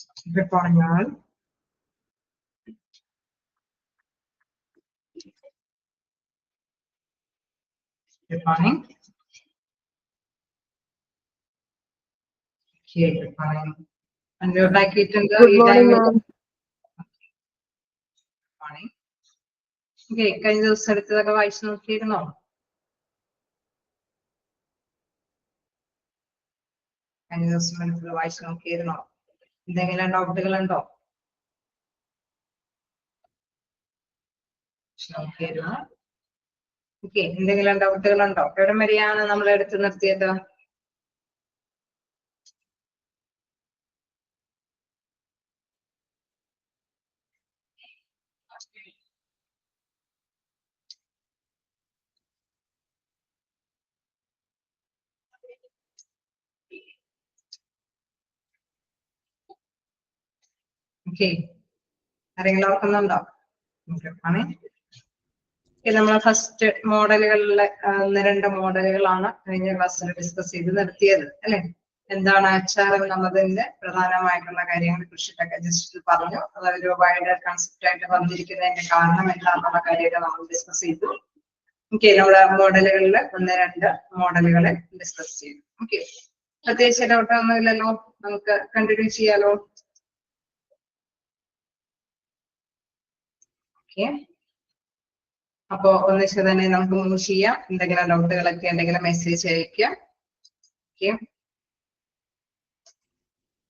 Good morning, all. Good morning. Okay, good morning. And you're like it in the Good morning, ma'am. Morning. Okay, can you set it to the vice note? Can you just set it to the vice note? എന്തെങ്കിലും ഡൗട്ടുകളുണ്ടോ? Okay, എന്തെങ്കിലും ഡൗട്ടുകളുണ്ടോ? എവിടെ വരെയാണ് നമ്മൾ എടുത്തു നിർത്തിയത്? Okay, ആരെങ്കിലും ഓർക്കുന്നുണ്ടോ? നമ്മൾ ഫസ്റ്റ് മോഡലുകളിലെ 1-2 മോഡലുകളാണ് കഴിഞ്ഞ ക്ലാസ്സിൽ ഡിസ്കസ് ചെയ്ത് നിർത്തിയത് അല്ലെ. എന്താണ് HR എന്നുള്ളതിന്റെ പ്രധാനമായിട്ടുള്ള കാര്യങ്ങളെ കുറിച്ചിട്ടൊക്കെ ജസ്റ്റ് പറഞ്ഞു. അതൊരു വൈഡർ കൺസെപ്റ്റ് ആയിട്ട് പറഞ്ഞിരിക്കുന്നതിന്റെ കാരണം എന്താണെന്നുള്ള കാര്യമൊക്കെ നമ്മൾ ഡിസ്കസ് ചെയ്തു. ഓക്കെ, നമ്മുടെ മോഡലുകളിൽ 1-2 മോഡലുകളെ ഡിസ്കസ് ചെയ്തു. ഓക്കെ, പ്രത്യേകിച്ച് ഡൗട്ടൊന്നും ഇല്ലല്ലോ, നമുക്ക് കണ്ടിന്യൂ ചെയ്യാലോ. ഓക്കെ, അപ്പോ ഒന്നിച്ച് തന്നെ നമുക്ക് മൂവ് ചെയ്യാം. എന്തെങ്കിലും ഡൗട്ടുകളൊക്കെ എന്തെങ്കിലും മെസ്സേജ് അയക്കാം.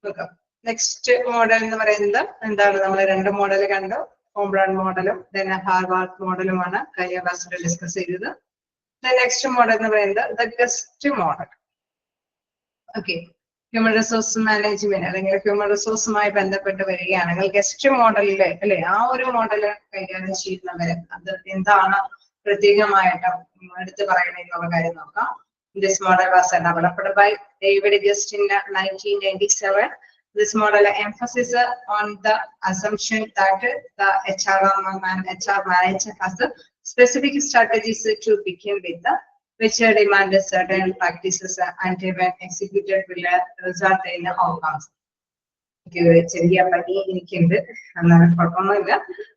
ഓക്കെ, നെക്സ്റ്റ് മോഡൽ എന്ന് പറയുന്നത് എന്താണ്? നമ്മൾ 2 മോഡൽ കണ്ടു, ഹോം ബ്രാൻഡ് മോഡലും ഹാർവാർഡ് മോഡലുമാണ് കഴിഞ്ഞ ക്ലാസ്സിൽ ഡിസ്കസ് ചെയ്തത്. നെക്സ്റ്റ് മോഡൽ എന്ന് പറയുന്നത് the guest model. Okay, human resource management അല്ലെങ്കിൽ ഹ്യൂമൻ റിസോഴ്സുമായി ബന്ധപ്പെട്ട് വരികയാണെങ്കിൽ ഗസ്റ്റ് മോഡലിലെ അല്ലെ ആ ഒരു മോഡല് കൈകാര്യം ചെയ്യുന്നവര് അത് എന്താണ് പ്രത്യേകമായിട്ട് എടുത്തു പറയണെന്നുള്ള കാര്യം നോക്കാം. This model was developed by David Gest in 1997. This model emphasizes on the assumption that the HR manager has the specific strategies to begin with, which demand certain practices and when executed will result in outcomes. ചെറിയ പണി എനിക്കുണ്ട്, എന്നാലും കുഴപ്പമൊന്നുമില്ല.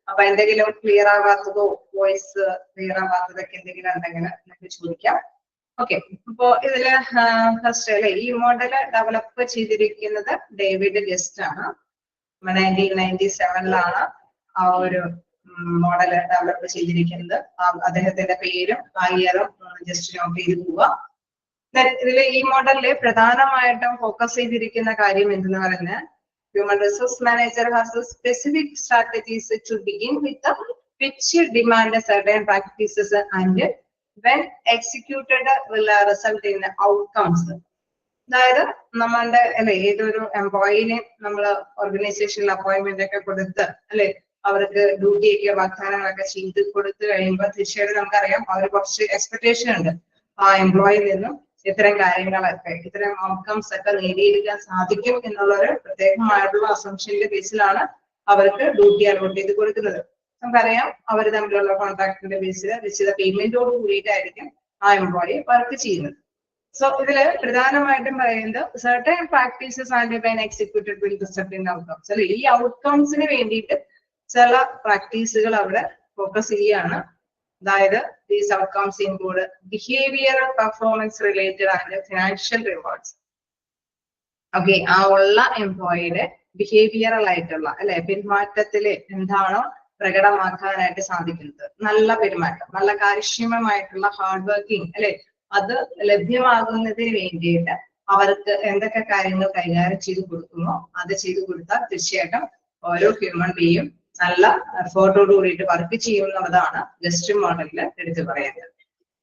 അപ്പൊ എന്തെങ്കിലും clear ആവാത്തതോ voice clear ആവാത്തതൊക്കെ എന്തെങ്കിലും ഉണ്ടെങ്കിൽ നമുക്ക് ചോദിക്കാം. ഓക്കെ, അപ്പോ ഇതില് ഫസ്റ്റ് അല്ലെ ഈ മോഡല് ഡെവലപ്പ് ചെയ്തിരിക്കുന്നത് ഡേവിഡ് ഗസ്റ്റ് ആണ്. 1997 ആ ഒരു മോഡല് ഡെവലപ്പ് ചെയ്തിരിക്കുന്നത്. അദ്ദേഹത്തിന്റെ പേരും ഇയറും ജസ്റ്റ് നോട്ട് ചെയ്ത് പോവുക. ഇതില് ഈ മോഡലില് പ്രധാനമായിട്ടും ഫോക്കസ് ചെയ്തിരിക്കുന്ന കാര്യം എന്തെന്ന് പറഞ്ഞാൽ human resource manager has specific strategies to begin with which demand certain practices and when executed will result in outcomes. അതായത് നമ്മളുടെ അല്ലെ ഏതൊരു എംപ്ലോയിനെ നമ്മൾ ഓർഗനൈസേഷനിൽ അപ്പോയിന്റ്മെന്റ് ഒക്കെ കൊടുത്ത് അല്ലെ അവർക്ക് ഡ്യൂട്ടിയൊക്കെ വാഗ്ദാനങ്ങളൊക്കെ ചെയ്ത് കൊടുത്തു കഴിയുമ്പോൾ തീർച്ചയായിട്ടും നമുക്കറിയാം അവർ കുറച്ച് എക്സ്പെക്ടേഷൻ ഉണ്ട് ആ എംപ്ലോയിൽ നിന്നും ഇത്തരം കാര്യങ്ങളൊക്കെ ഇത്തരം ഔട്ട്കംസ് ഒക്കെ നേടിയെടുക്കാൻ സാധിക്കും എന്നുള്ള ഒരു പ്രത്യേകമായിട്ടുള്ള അസംഷന്റെ ബേസിലാണ് അവർക്ക് ഡ്യൂട്ടി അലോട്ട് ചെയ്ത് കൊടുക്കുന്നത്. നമുക്കറിയാം അവർ തമ്മിലുള്ള കോൺട്രാക്ടിന്റെ ബേസിൽ നിശ്ചിത പേയ്മെന്റോട് കൂടിയിട്ടായിരിക്കും ആ എംപ്ലോയി വർക്ക് ചെയ്യുന്നത്. സോ ഇതില് പ്രധാനമായിട്ടും പറയുന്നത് certain practices and when executed will result in outcomes അല്ലെ ഈ ഔട്ട്കംസിന് വേണ്ടിയിട്ട് ചില പ്രാക്ടീസുകൾ അവിടെ ഫോക്കസ് ചെയ്യുകയാണ്. അതായത് these outcomes include behavioural performance related and financial rewards. Okay, ആ ഉള്ള എംപ്ലോയിയുടെ ബിഹേവിയറൽ ആയിട്ടുള്ള അല്ലെ പെരുമാറ്റത്തില് എന്താണോ പ്രകടമാക്കാനായിട്ട് സാധിക്കുന്നത്, നല്ല പെരുമാറ്റം, നല്ല കാര്യക്ഷമമായിട്ടുള്ള ഹാർഡ് വർക്കിംഗ് അല്ലെ അത് ലഭ്യമാകുന്നതിന് വേണ്ടിയിട്ട് അവർക്ക് എന്തൊക്കെ കാര്യങ്ങൾ കൈകാര്യം ചെയ്ത് കൊടുക്കുമോ അത് ചെയ്തു കൊടുത്താൽ തീർച്ചയായിട്ടും ഓരോ ഹ്യൂമൻ ബീയും നല്ല എഫേർട്ടോട് കൂടിയിട്ട് വർക്ക് ചെയ്യുന്നതാണ് ഗസ്റ്റ് മോഡലിൽ എടുത്തു പറയുന്നത്.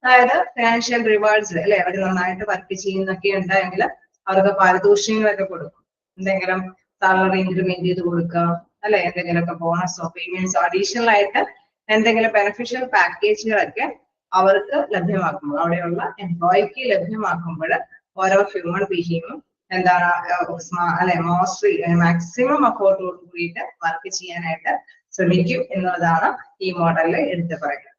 അതായത് ഫിനാൻഷ്യൽ റിവാർഡ്സ് അല്ലെ അവർ നന്നായിട്ട് വർക്ക് ചെയ്യുന്നൊക്കെ ഉണ്ടെങ്കിൽ അവർക്ക് പാരിതോഷികങ്ങളൊക്കെ കൊടുക്കും. എന്തെങ്കിലും സാലറി ഇൻക്രിമെന്റ് ചെയ്ത് കൊടുക്കുക അല്ലെ എന്തെങ്കിലുമൊക്കെ ബോണസോ പേയ്മെന്റ്സോ അഡീഷണൽ ആയിട്ട് എന്തെങ്കിലും ബെനിഫിഷ്യൽ പാക്കേജുകളൊക്കെ അവർക്ക് ലഭ്യമാക്കുമ്പോൾ അവിടെയുള്ള എംപ്ലോയിക്ക് ലഭ്യമാക്കുമ്പോൾ ഓരോ ഹ്യൂമൻ ബീയിങ്ങും എന്താണ് അല്ലെ മാക്സിമം എഫേർട്ടോട് കൂടിയിട്ട് വർക്ക് ചെയ്യാനായിട്ട് ശ്രമിക്കും എന്നുള്ളതാണ് ഈ മോഡലിൽ എടുത്തു പറയുന്നത്.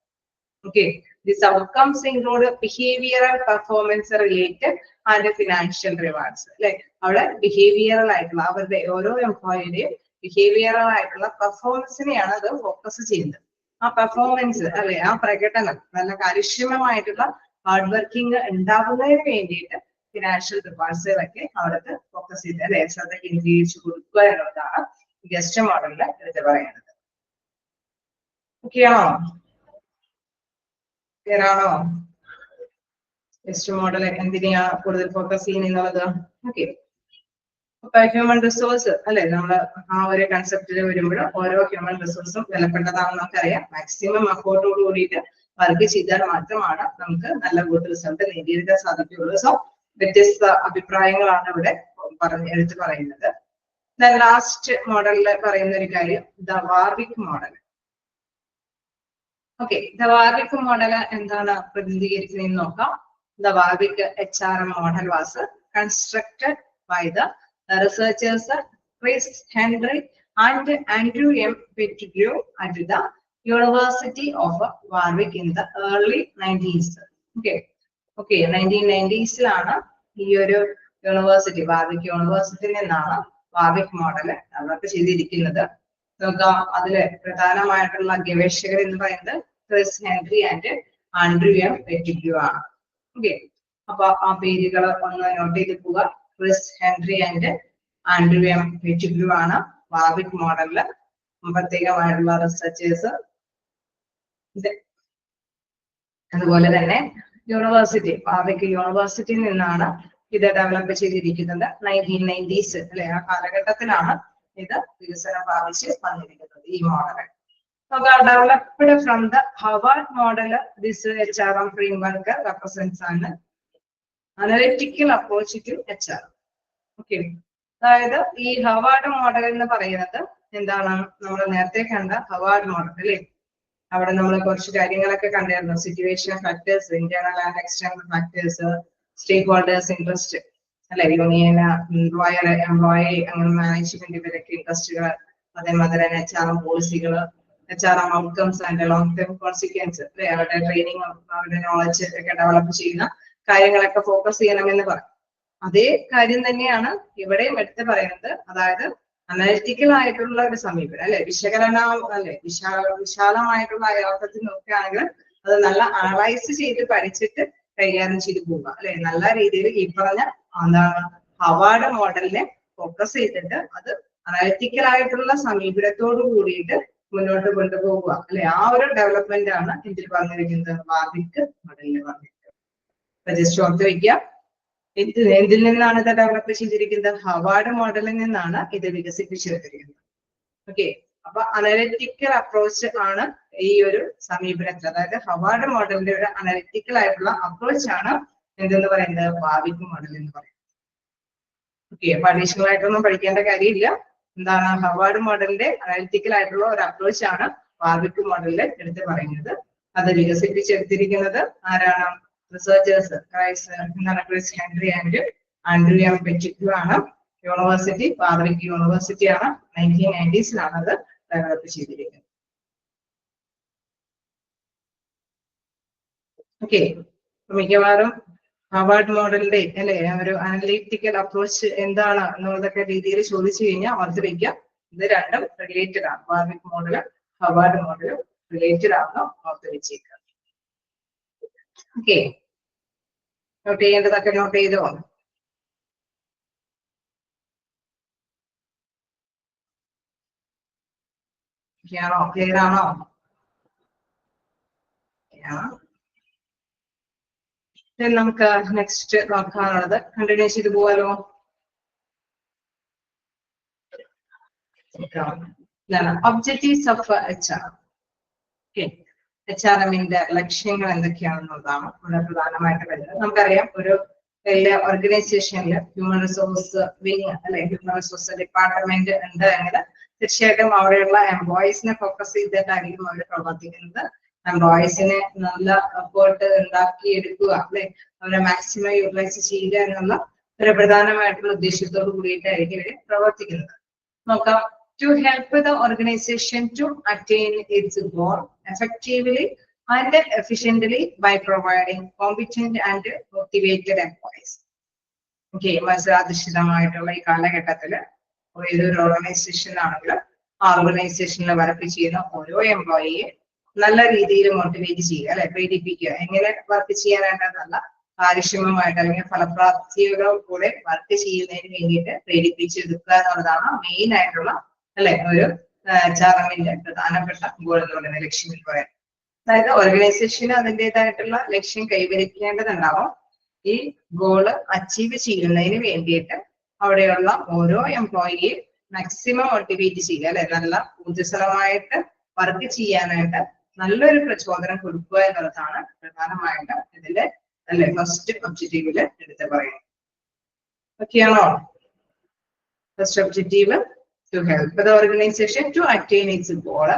Okay, these outcomes include behavioral, performance related and financial rewards. Like our behavioral ആയിട്ടുള്ള അവരുടെ ഓരോ എംപ്ലോയിയുടെയും ബിഹേവിയറൽ ആയിട്ടുള്ള പെർഫോമൻസിനെയാണ് അത് ഫോക്കസ് ചെയ്യുന്നത്. ആ പെർഫോമൻസ് അല്ലെ, ആ പ്രകടനം നല്ല കാര്യക്ഷമമായിട്ടുള്ള ഹാർഡ് വർക്കിംഗ് ഉണ്ടാകുന്നതിന് വേണ്ടിയിട്ട് ഫിനാൻഷ്യൽ റിവാർഡ്സുകളൊക്കെ അവർക്ക് ഫോക്കസ് ചെയ്ത് അല്ലെ ശ്രദ്ധ കേന്ദ്രീകരിച്ച് കൊടുക്കുക എന്നുള്ളതാണ് ഗസ്റ്റ് മോഡലില് എടുത്ത് പറയുന്നത്. ഓക്കെ ആണോ? ക്ലിയർ ആണോ? ഗസ്റ്റ് മോഡൽ എന്തിനാ കൂടുതൽ ഫോക്കസ് ചെയ്യുന്നത്? ഓക്കെ, അപ്പൊ ഹ്യൂമൻ റിസോഴ്സ് അല്ലെ, നമ്മള് ആ ഒരു കൺസെപ്റ്റിൽ വരുമ്പോൾ ഓരോ ഹ്യൂമൻ റിസോഴ്സും വിലപ്പെട്ടതാണെന്ന് നമുക്കറിയാം. മാക്സിമം അഫോർട്ടോട് കൂടിയിട്ട് വർക്ക് ചെയ്താൽ മാത്രമാണ് നമുക്ക് നല്ല ഗുഡ് റിസൾട്ട് നേടിയെടുക്കാൻ സാധിക്കുകയുള്ളൂ. സോ വ്യത്യസ്ത അഭിപ്രായങ്ങളാണ് ഇവിടെ എടുത്തു പറയുന്നത്. ലാസ്റ്റ് മോഡലിൽ പറയുന്ന ഒരു കാര്യം the Warwick model. Okay, the Warwick model എന്താണ് പ്രതിനിധീകരിക്കുന്നതെന്ന് നോക്കാം. The Warwick HRM model was constructed by the researchers Chris Henry and Andrew M. Pettigrew at the University of Warwick in the early 90s. Okay, 1990s ഈ ഒരു university Warwick യൂണിവേഴ്സിറ്റിയിൽ നിന്നാണ് Warwick model develop ചെയ്തിരിക്കുന്നത്. നോക്കാം, അതില് പ്രധാനമായിട്ടുള്ള ഗവേഷകർ എന്ന് പറയുന്നത് Chris Henry and Andrew M Pettigrew ആണ്. ഓക്കെ, അപ്പൊ ആ പേരുകൾ ഒന്ന് നോട്ട് ചെയ്ത് പോവുക. Chris Henry and Andrew M Pettigrew ആണ് വാർവിക് മോഡലില് പ്രത്യേകമായിട്ടുള്ള റിസർച്ചേഴ്സ്. അതുപോലെ തന്നെ യൂണിവേഴ്സിറ്റി വാർവിക് യൂണിവേഴ്സിറ്റിയിൽ നിന്നാണ് ഇത് ഡെവലപ്പ് ചെയ്തിരിക്കുന്നത്. 1990s അല്ലെ, ആ കാലഘട്ടത്തിലാണ് ഇത് വികസനം പ്രാപിച്ച് വന്നിരിക്കുന്നത് ഈ model. Developed from the Harvard model, this HRM framework represents an analytical approach to HR. Okay, അതായത് ഈ ഹവാർഡ് മോഡൽ എന്ന് പറയുന്നത് എന്താണ്? നമ്മൾ നേരത്തെ കണ്ട ഹവാർഡ് മോഡൽ അല്ലേ, അവിടെ നമ്മൾ കുറച്ച് കാര്യങ്ങളൊക്കെ കണ്ടായിരുന്നു. Situation factors, internal and external factors, stakeholders interest അല്ലെ, യൂണിയൻ, എംപ്ലോയർ, എംപ്ലോയി, അങ്ങനെ മാനേജ്മെന്റ് ഇവരൊക്കെ ഇൻട്രസ്റ്റുകൾ, അതേമാതിരി തന്നെ HRM പോളിസികൾ, HRM outcomes and long term consequence അല്ലെ, അവരുടെ ട്രെയിനിങ്, അവരുടെ നോളജ് ഒക്കെ ഡെവലപ്പ് ചെയ്യുന്ന കാര്യങ്ങളൊക്കെ ഫോക്കസ് ചെയ്യണമെന്ന് പറയും. അതേ കാര്യം തന്നെയാണ് ഇവിടെയും എടുത്ത് പറയുന്നത്. അതായത് അനലിറ്റിക്കൽ ആയിട്ടുള്ള ഒരു സമീപനം അല്ലെ, വിശകലനം അല്ലെ, വിശാലമായിട്ടുള്ള അർത്ഥത്തിൽ നോക്കുകയാണെങ്കിൽ അത് നല്ല അനലൈസ് ചെയ്ത് പഠിച്ചിട്ട് കൈകാര്യം ചെയ്ത് പോവുക അല്ലെ. നല്ല രീതിയിൽ ഈ പറഞ്ഞ എന്താണ് ഹവാർഡ് മോഡലിനെ ഫോക്കസ് ചെയ്തിട്ട് അത് അനലിറ്റിക്കൽ ആയിട്ടുള്ള സമീപനത്തോട് കൂടിയിട്ട് മുന്നോട്ട് കൊണ്ടുപോകുക അല്ലെ. ആ ഒരു ഡെവലപ്മെന്റ് ആണ് ഇതിൽ പറഞ്ഞിരിക്കുന്നത് വാർവിക് മോഡലിൽ പറഞ്ഞിരിക്കുന്നത്. ജസ്റ്റ് ഓർത്ത് വയ്ക്കുക, എന്തിൽ നിന്നാണ് ഇത് ഡെവലപ്പ് ചെയ്തിരിക്കുന്നത്? ഹവാർഡ് മോഡലിൽ നിന്നാണ് ഇത് വികസിപ്പിച്ചെടുത്തിരിക്കുന്നത്. ഓക്കെ, അപ്പൊ അനലിറ്റിക്കൽ അപ്രോച്ച് ആണ് ഈ ഒരു സമീപനത്തിൽ, അതായത് ഹവാർഡ് മോഡലിന്റെ ഒരു അനലിറ്റിക്കൽ ആയിട്ടുള്ള അപ്രോച്ച് ആണ് എന്തെന്ന് പറയുന്നത്? വാർവിക് മോഡൽ എന്ന് പറയുന്നത്. ഓക്കെ, അപ്പൊ അഡീഷണൽ ആയിട്ടൊന്നും പഠിക്കേണ്ട കാര്യമില്ല. എന്താണ് ഹവാർഡ് മോഡലിന്റെ അനലിറ്റിക്കൽ ആയിട്ടുള്ള ഒരു അപ്രോച്ച് ആണ് വാർവിക് മോഡലിൽ എടുത്ത് പറയുന്നത്. അത് വികസിപ്പിച്ചെടുത്തിരിക്കുന്നത് ആരാണ്? Researchers Chris Henry and Andrew M Pettigrew ആണ്. യൂണിവേഴ്സിറ്റി വാർവിക് യൂണിവേഴ്സിറ്റി ആണ്. 1990s അത് ഡെവലപ്പ് ചെയ്തിരിക്കുന്നത്. ഓക്കെ, മിക്കവാറും ഹവാർഡ് മോഡലിന്റെ അല്ലെ ഒരു അനലിറ്റിക്കൽ അപ്രോച്ച് എന്താണ് എന്നുള്ളതൊക്കെ രീതിയിൽ ചോദിച്ചു കഴിഞ്ഞാൽ ഓർത്ത് വയ്ക്കാം, ഇത് രണ്ടും റിലേറ്റഡ് ആണ്. വാർവിക് മോഡലും ഹവാർഡ് മോഡലും റിലേറ്റഡ് ആണെന്ന് ഓർത്ത് വെച്ചേക്കാം. ഓക്കെ, നോട്ട് ചെയ്യേണ്ടതൊക്കെ നോട്ട് ചെയ്തോ? ക്ലിയർ ആണോ? നമുക്ക് നെക്സ്റ്റ് നോക്കാനുള്ളത് കണ്ടിന്യൂ ചെയ്ത് പോവാലോ. Objectives of HR. ഓക്കെ, HRMന്റെ ലക്ഷ്യങ്ങൾ എന്തൊക്കെയാണെന്നുള്ളതാണ് ഇവിടെ പ്രധാനമായിട്ട് വരുന്നത്. നമുക്കറിയാം, ഒരു വലിയ ഓർഗനൈസേഷനിൽ ഹ്യൂമൻ റിസോഴ്സ് വിങ് അല്ലെ, ഹ്യൂമൻ റിസോഴ്സ് ഡിപ്പാർട്ട്മെന്റ് ഉണ്ട് എങ്കിൽ തീർച്ചയായിട്ടും അവിടെയുള്ള എംപ്ലോയീസിനെ ഫോക്കസ് ചെയ്തിട്ടായിരിക്കും അവർ പ്രവർത്തിക്കുന്നത്. എംപ്ലോയീസിനെ നല്ല എഫേർട്ട് ഉണ്ടാക്കി എടുക്കുക അല്ലെ, അവരെ മാക്സിമം യൂട്ടിലൈസ് ചെയ്യുക എന്നുള്ള ഒരു പ്രധാനമായിട്ടുള്ള ഉദ്ദേശത്തോട് കൂടിയിട്ടായിരിക്കും ഇവര് പ്രവർത്തിക്കുന്നത്. നോക്കാം, to help the organization to attain its goal effectively, and efficiently by providing competent and motivated employees. Okay, മത്സരാധിഷ്ഠിതമായിട്ടുള്ള ഈ കാലഘട്ടത്തില് ഏതൊരു ഓർഗനൈസേഷൻ ആണെങ്കിലും ആ ഓർഗനൈസേഷനിൽ വർക്ക് ചെയ്യുന്ന ഓരോ എംപ്ലോയിയെ നല്ല രീതിയിൽ മോട്ടിവേറ്റ് ചെയ്യുക, അല്ലെ, പ്രേരിപ്പിക്കുക. എങ്ങനെ വർക്ക് ചെയ്യാനായിട്ടല്ല, കാര്യക്ഷമമായിട്ട് അല്ലെങ്കിൽ ഫലപ്രാപ്തിയോടും കൂടെ വർക്ക് ചെയ്യുന്നതിന് വേണ്ടിയിട്ട് പ്രേരിപ്പിച്ചെടുക്കുക എന്നുള്ളതാണ് മെയിൻ ആയിട്ടുള്ള, അല്ലെ, ഒരു HRM-ന്റെ പ്രധാനപ്പെട്ട ഗോൾ എന്ന് പറയുന്ന ലക്ഷ്യം എന്ന് പറയാം. അതായത് ഓർഗനൈസേഷന് അതിൻ്റെതായിട്ടുള്ള ലക്ഷ്യം കൈവരിക്കേണ്ടതുണ്ടാവും. ഈ ഗോള് അച്ചീവ് ചെയ്യുന്നതിന് വേണ്ടിയിട്ട് അവിടെയുള്ള ഓരോ എംപ്ലോയിയെ മാക്സിമം മോട്ടിവേറ്റ് ചെയ്യുക, അല്ലെ, നല്ല ഊർജ്ജസ്വലമായിട്ട് വർക്ക് ചെയ്യാനായിട്ട് നല്ലൊരു പ്രചോദനം കൊടുക്കുക എന്നുള്ളതാണ് പ്രധാനമായിട്ട് ഇതിന്റെ, അല്ലെ, ഫസ്റ്റ് ഒബ്ജക്റ്റീവില് എടുത്ത് പറയുന്നത്. ഓക്കെയാണോ? First objective to help the organization to attain its goal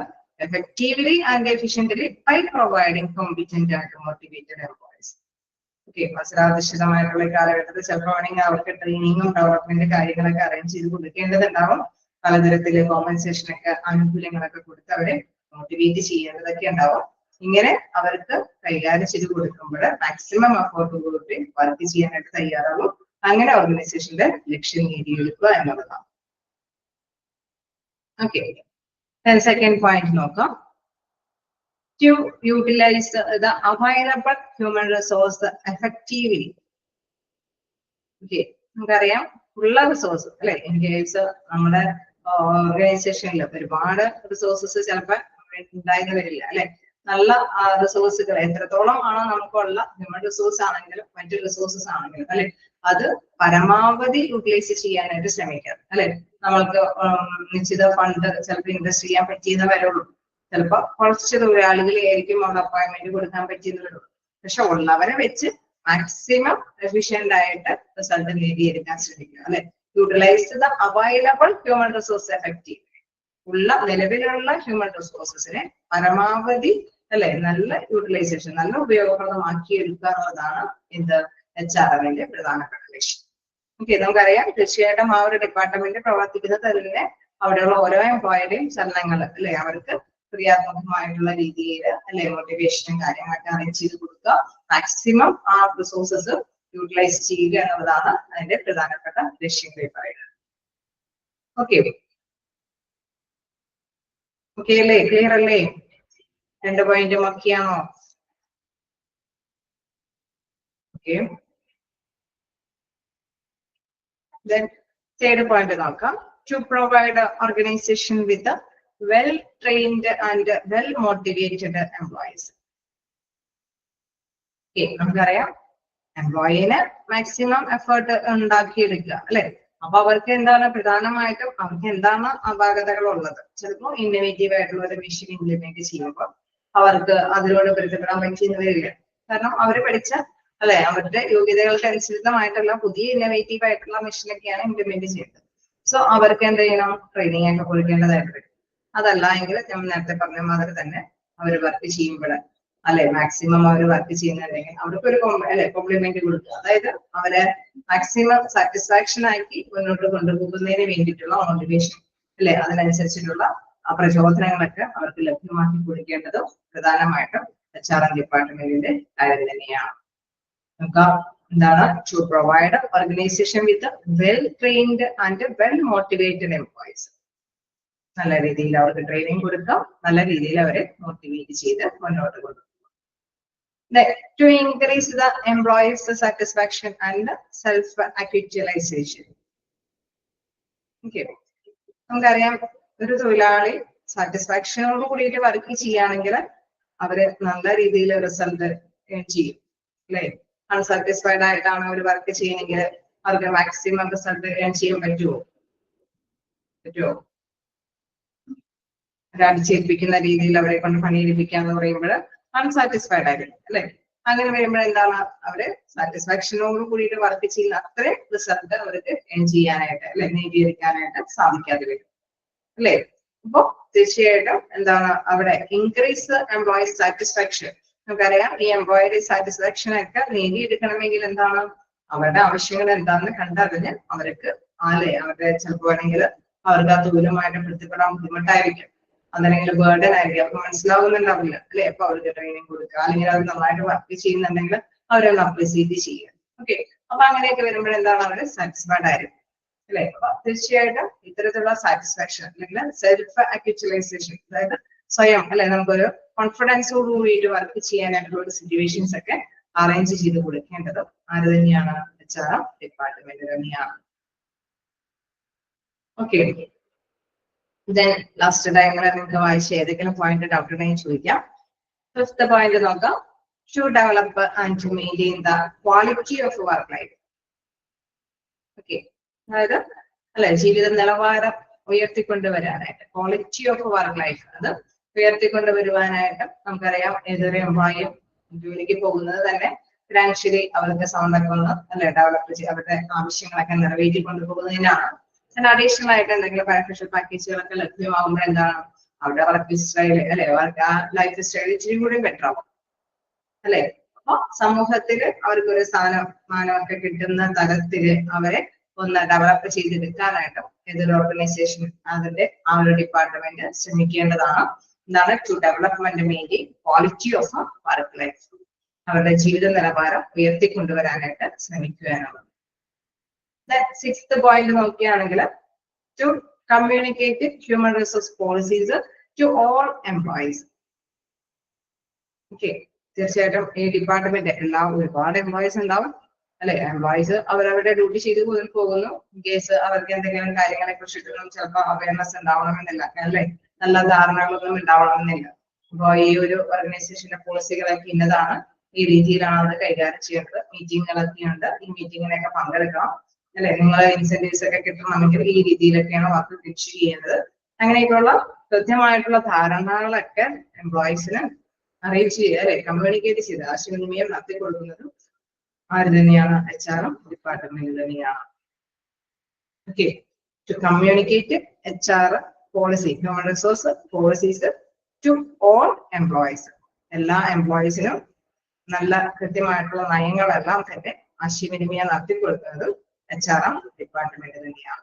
effectively and efficiently by providing competent and motivated employees. Okay, മത്സരാധിഷ്ഠിതമായിട്ടുള്ള കാലഘട്ടത്തിൽ ചിലപ്പോൾ വേണമെങ്കിൽ അവർക്ക് ട്രെയിനിങ്ങും ഡെവലപ്മെന്റ് കാര്യങ്ങളൊക്കെ അറേഞ്ച് ചെയ്ത് കൊടുക്കേണ്ടതുണ്ടാവും. പലതരത്തില് കോമ്പൻസേഷൻ ഒക്കെ ആനുകൂല്യങ്ങളൊക്കെ കൊടുത്ത് അവരെ മോട്ടിവേറ്റ് ചെയ്യേണ്ടതൊക്കെ ഉണ്ടാവും. ഇങ്ങനെ അവർക്ക് കൈകാര്യം ചെയ്ത് കൊടുക്കുമ്പോൾ മാക്സിമം എഫോർട്ട് കൊടുത്ത് വർക്ക് ചെയ്യാനായിട്ട് തയ്യാറാവും. അങ്ങനെ ഓർഗനൈസേഷന്റെ ലക്ഷ്യം നേടിയെടുക്കുക എന്നുള്ളതാണ്. Okay, then second point നോക്കാം. To utilize the available human resource effectively. Okay, നമുക്കറിയാം ഉള്ള റിസോഴ്സ്, അല്ലെ, ഇൻ കേസ് നമ്മുടെ ഓർഗനൈസേഷനിൽ ഒരുപാട് റിസോഴ്സസ് ചിലപ്പോൾ ഉണ്ടായെന്ന് വരില്ല, അല്ലെ. നല്ല റിസോഴ്സുകൾ എത്രത്തോളം ആണോ നമുക്കുള്ള ഹ്യൂമൻ റിസോഴ്സ് ആണെങ്കിലും മറ്റു റിസോഴ്സസ് ആണെങ്കിലും, അല്ലെ, അത് പരമാവധി യൂട്ടിലൈസ് ചെയ്യാനായിട്ട് ശ്രമിക്കാം, അല്ലെ. നമ്മൾക്ക് നിശ്ചിത ഫണ്ട് ചിലപ്പോൾ ഇൻവെസ്റ്റ് ചെയ്യാൻ പറ്റിയെന്ന് വരുള്ളൂ. ചിലപ്പോൾ കുറച്ച് തൊഴിലാളികളെ ആയിരിക്കും അവിടെ അപ്പോയിന്റ്മെന്റ് കൊടുക്കാൻ പറ്റിയെന്ന് വരുള്ളൂ. പക്ഷെ ഉള്ളവരെ വെച്ച് മാക്സിമം എഫിഷ്യന്റ് ആയിട്ട് റിസൾട്ട് നേടിയെടുക്കാൻ ശ്രമിക്കുക, അല്ലെ. Utilise the available human resource effective. ഉള്ള നിലവിലുള്ള ഹ്യൂമൻ റിസോഴ്സസിനെ പരമാവധി, അല്ലെ, നല്ല യൂട്ടിലൈസേഷൻ, നല്ല ഉപയോഗപ്രദമാക്കി എടുക്കുക എന്നുള്ളതാണ് എന്ത് HRM-ന്റെ പ്രധാനപ്പെട്ട ലക്ഷ്യം. ഓക്കെ, നമുക്കറിയാം തീർച്ചയായിട്ടും ആ ഒരു ഡിപ്പാർട്ട്മെന്റ് പ്രവർത്തിക്കുന്നത് തന്നെ അവിടെയുള്ള ഓരോ എംപ്ലോയിയുടെയും ചലനങ്ങൾ, അല്ലെ, അവർക്ക് ക്രിയാത്മകമായിട്ടുള്ള രീതിയിൽ, അല്ലെ, മോട്ടിവേഷനും കാര്യങ്ങളൊക്കെ അറേഞ്ച് ചെയ്ത് കൊടുക്കുക, മാക്സിമം ആ റിസോഴ്സസ് യൂട്ടിലൈസ് ചെയ്യുക എന്നുള്ളതാണ് അതിന്റെ പ്രധാനപ്പെട്ട ലക്ഷ്യങ്ങളിൽ പറയുന്നത്. ഓക്കെ, ഓക്കെ അല്ലേ, ക്ലിയർ അല്ലേ? 2 പോയിന്റും ഒക്കെയാണോ? ഓക്കെ, then third point നോക്കാം. To provide an organization with a well-trained and well-motivated employees. Okay, നമുക്കറിയാം എംപ്ലോയിനെ മാക്സിമം എഫേർട്ട് ഉണ്ടാക്കിയെടുക്കുക, അല്ലെ. അപ്പൊ അവർക്ക് എന്താണ് പ്രധാനമായിട്ടും, അവർക്ക് എന്താണ് അപാകതകൾ ഉള്ളത്? ചിലപ്പോൾ ഇന്നോവേറ്റീവ് ആയിട്ടുള്ള ഒരു മെഷീൻ ഇംപ്ലിമെന്റ് ചെയ്യുമ്പോൾ അവർക്ക് അതിനോട് പൊരുത്തപ്പെടാൻ പറ്റിയെന്ന് വരില്ല. കാരണം അവർ പഠിച്ച, അല്ലെ, അവരുടെ യോഗ്യതകൾക്ക് അനുസൃതമായിട്ടുള്ള പുതിയ ഇന്നോവേറ്റീവ് ആയിട്ടുള്ള മെഷീനൊക്കെയാണ് ഇംപ്ലിമെന്റ് ചെയ്യുന്നത്. സോ അവർക്ക് എന്ത് ചെയ്യണം? ട്രെയിനിങ് ഒക്കെ കൊടുക്കേണ്ടതായിട്ട് വരും. അതല്ല എങ്കിൽ ഞാൻ നേരത്തെ പറഞ്ഞ മാതിരി തന്നെ അവർ വർക്ക് ചെയ്യുമ്പോൾ, അല്ലെ, മാക്സിമം അവർ വർക്ക് ചെയ്യുന്നുണ്ടെങ്കിൽ അവർക്ക് ഒരു കോംപ്ലിമെന്റ് കൊടുക്കുക. അതായത് അവരെ മാക്സിമം സാറ്റിസ്ഫാക്ഷൻ ആക്കി മുന്നോട്ട് കൊണ്ടുപോകുന്നതിന് വേണ്ടിയിട്ടുള്ള മോട്ടിവേഷൻ, അല്ലെ, അതിനനുസരിച്ചിട്ടുള്ള പ്രചോദനങ്ങളൊക്കെ അവർക്ക് ലഭ്യമാക്കി കൊടുക്കേണ്ടത് പ്രധാനമായിട്ടും HRM ഡിപ്പാർട്ട്മെന്റിന്റെ കാര്യം തന്നെയാണ്. എന്താണ്? To provide organisation with well trained and well motivated employees. നല്ല രീതിയിൽ അവർക്ക് ട്രെയിനിങ് കൊടുക്കാം, നല്ല രീതിയിൽ അവരെ മോട്ടിവേറ്റ് ചെയ്ത് മുന്നോട്ട് കൊണ്ടുപോകും. To increase the employees' satisfaction and self-actualization. Okay, നമുക്കറിയാം ഒരു തൊഴിലാളി സാറ്റിസ്ഫാക്ഷനോട് കൂടിയിട്ട് വർക്ക് ചെയ്യുകയാണെങ്കിൽ അവര് നല്ല രീതിയിൽ റിസൾട്ട് ചെയ്യും, അല്ലെ. അൺസാറ്റിസ്ഫൈഡ് ആയിട്ടാണ് അവർ വർക്ക് ചെയ്യണമെങ്കിൽ അവർക്ക് മാക്സിമം റിസൾട്ട് ചെയ്യാൻ പറ്റുമോ? അടിച്ചേൽപ്പിക്കുന്ന രീതിയിൽ അവരെ കൊണ്ട് പണിയെടുപ്പിക്കാന്ന് പറയുമ്പോൾ അൺസാറ്റിസ്ഫൈഡ് ആയിരിക്കും, അല്ലെ. അങ്ങനെ വരുമ്പോൾ എന്താണ്, അവര് സാറ്റിസ്ഫാക്ഷനോട് കൂടിയിട്ട് വർക്ക് ചെയ്യുന്ന അത്രയും റിസൾട്ട് അവർക്ക് ചെയ്യാനായിട്ട്, അല്ലെ, നേടിയെടുക്കാനായിട്ട് സാധിക്കാതെ വരും, അല്ലെ. അപ്പൊ തീർച്ചയായിട്ടും എന്താണ് അവിടെ ഇൻക്രീസ് എംപ്ലോയി സാറ്റിസ്ഫാക്ഷൻ. നമുക്കറിയാം ഈ എംപ്ലോയിയുടെ സാറ്റിസ്ഫാക്ഷൻ ഒക്കെ നേടിയെടുക്കണമെങ്കിൽ എന്താണ്, അവരുടെ ആവശ്യങ്ങൾ എന്താണെന്ന് കണ്ടറിഞ്ഞ് അവർക്ക്, അല്ലെ, അവരുടെ ചിലപ്പോൾ വേണമെങ്കിൽ അവർക്ക് ആ തൊഴിലുമായിട്ട് ബന്ധപ്പെടാൻ ബുദ്ധിമുട്ടായിരിക്കും. അതല്ലെങ്കിൽ ബേർഡൻ ആയിരിക്കും, അവർക്ക് മനസ്സിലാവുന്നുണ്ടാവില്ല അല്ലെ. അപ്പൊ അവർക്ക് ട്രെയിനിങ് കൊടുക്കുക, അല്ലെങ്കിൽ അവർ നന്നായിട്ട് വർക്ക് ചെയ്യുന്നുണ്ടെങ്കിൽ അവരൊന്ന് അപ്രിസിയേറ്റ് ചെയ്യുക. ഓക്കെ, അപ്പൊ അങ്ങനെയൊക്കെ വരുമ്പോൾ എന്താണ്, അവർ സാറ്റിസ്ഫൈഡ് ആയിരിക്കും അല്ലെ. അപ്പൊ തീർച്ചയായിട്ടും ഇത്തരത്തിലുള്ള സാറ്റിസ്ഫാക്ഷൻ അല്ലെങ്കിൽ സെൽഫ് ആക്ച്വലൈസേഷൻ, അതായത് സ്വയം അല്ലെ നമുക്കൊരു കോൺഫിഡൻസോട് കൂടിയിട്ട് വർക്ക് ചെയ്യാനായിട്ടുള്ള ഒരു സിറ്റുവേഷൻസ് ഒക്കെ അറേഞ്ച് ചെയ്ത് കൊടുക്കേണ്ടത് ആര് തന്നെയാണ്, HR ഡിപ്പാർട്ട്മെന്റ് തന്നെയാണ്. ഓക്കെ, ദെൻ ലാസ്റ്റ് ഡയഗ്രാം നിങ്ങൾക്ക് വായിച്ച് ഏതെങ്കിലും പോയിന്റ് ഡൗട്ട് ഉണ്ടെങ്കിൽ ചോദിക്കാം. ഫിഫ്ത്ത് പോയിന്റ് നോക്കാം. To develop and to maintain the quality of work life. Okay, അതായത് അല്ലെ ജീവിത നിലവാരം ഉയർത്തിക്കൊണ്ടുവരാനായിട്ട്, ക്വാളിറ്റി ഓഫ് വർക്ക് ലൈഫ് അത് ഉയർത്തിക്കൊണ്ടുവരുവാനായിട്ട് നമുക്കറിയാം ഏതൊരു എംപ്ലോയിയും ജോലിക്ക് പോകുന്നത് തന്നെ ഫിനാൻഷ്യലി അവർക്ക് സമ്പന്നത അല്ലെ ഡെവലപ്പ് ചെയ്ത് അവരുടെ ആവശ്യങ്ങളൊക്കെ നിറവേറ്റിക്കൊണ്ട് പോകുന്നതിനാണ്. അഡീഷണൽ ആയിട്ട് എന്തെങ്കിലും ബെനിഫിഷ്യൽ പാക്കേജുകളൊക്കെ ലഭ്യമാകുമ്പോൾ എന്താണ്, അവരുടെ വർക്ക് സ്റ്റൈൽ അല്ലെ ആ ലൈഫ് സ്റ്റൈൽ ഇച്ചിരി കൂടി ബെറ്റർ ആവും അല്ലെ. അപ്പൊ സമൂഹത്തില് അവർക്കൊരു സ്ഥാനമാനമൊക്കെ കിട്ടുന്ന തരത്തില് അവരെ ഒന്ന് ഡെവലപ്പ് ചെയ്തെടുക്കാനായിട്ട് ഏതൊരു ഓർഗനൈസേഷൻ അതിന്റെ ആ ഒരു ഡിപ്പാർട്ട്മെന്റ് ശ്രമിക്കേണ്ടതാണ്. എന്താണ്, to development maintain quality of work life, അവരുടെ ജീവിത നിലവാരം ഉയർത്തിക്കൊണ്ടുവരാനായിട്ട് ശ്രമിക്കുക എന്നുള്ളത്. സിക്സ്ത് പോയിന്റ് നോക്കുകയാണെങ്കിൽ to communicate human resource policies to all employees. Okay, തീർച്ചയായിട്ടും ഈ ഡിപ്പാർട്ട്മെന്റ് ഒരുപാട് എംപ്ലോയീസ് ഉണ്ടാവും അല്ലെ. എംപ്ലോയീസ് അവരവരുടെ ഡ്യൂട്ടി ചെയ്ത് പോകുന്നു. ഇൻ കേസ് അവർക്ക് എന്തെങ്കിലും കാര്യങ്ങളെ കുറിച്ചിട്ടൊന്നും ചിലപ്പോൾ അവയർനെസ് ഉണ്ടാവണമെന്നില്ല അല്ലെ, നല്ല ധാരണകളൊന്നും ഉണ്ടാവണമെന്നില്ല. അപ്പൊ ഈ ഒരു ഓർഗനൈസേഷന്റെ പോളിസികളൊക്കെ ഇന്നതാണ്, ഈ രീതിയിലാണ് അത് കൈകാര്യം ചെയ്യേണ്ടത്. മീറ്റിങ്ങുകളൊക്കെ ഉണ്ട്, ഈ മീറ്റിങ്ങിനൊക്കെ പങ്കെടുക്കണം അല്ലെ. നിങ്ങൾ ഇൻസെന്റീവ്സ് ഒക്കെ കിട്ടണമെങ്കിൽ ഈ രീതിയിലൊക്കെയാണ് വർക്ക് പിച്ച് ചെയ്യുന്നത്. അങ്ങനെയൊക്കെയുള്ള കൃത്യമായിട്ടുള്ള ധാരണകളൊക്കെ എംപ്ലോയീസിന് അറിയിച്ച് ചെയ്യുക അല്ലെ, കമ്മ്യൂണിക്കേറ്റ് ചെയ്ത് ആശയവിനിമയം നടത്തി കൊടുക്കുന്നത് ആര് തന്നെയാണ്, HR ഡിപ്പാർട്ട്മെന്റ് തന്നെയാണ്. Okay, to communicate HR policy human resource policies to all employees, എല്ലാ എംപ്ലോയീസിനും നല്ല കൃത്യമായിട്ടുള്ള നയങ്ങളെല്ലാം തന്നെ ആശയവിനിമയം നടത്തി കൊടുക്കുന്നത് HR ഡിപ്പാർട്ട്മെന്റ് തന്നെയാണ്.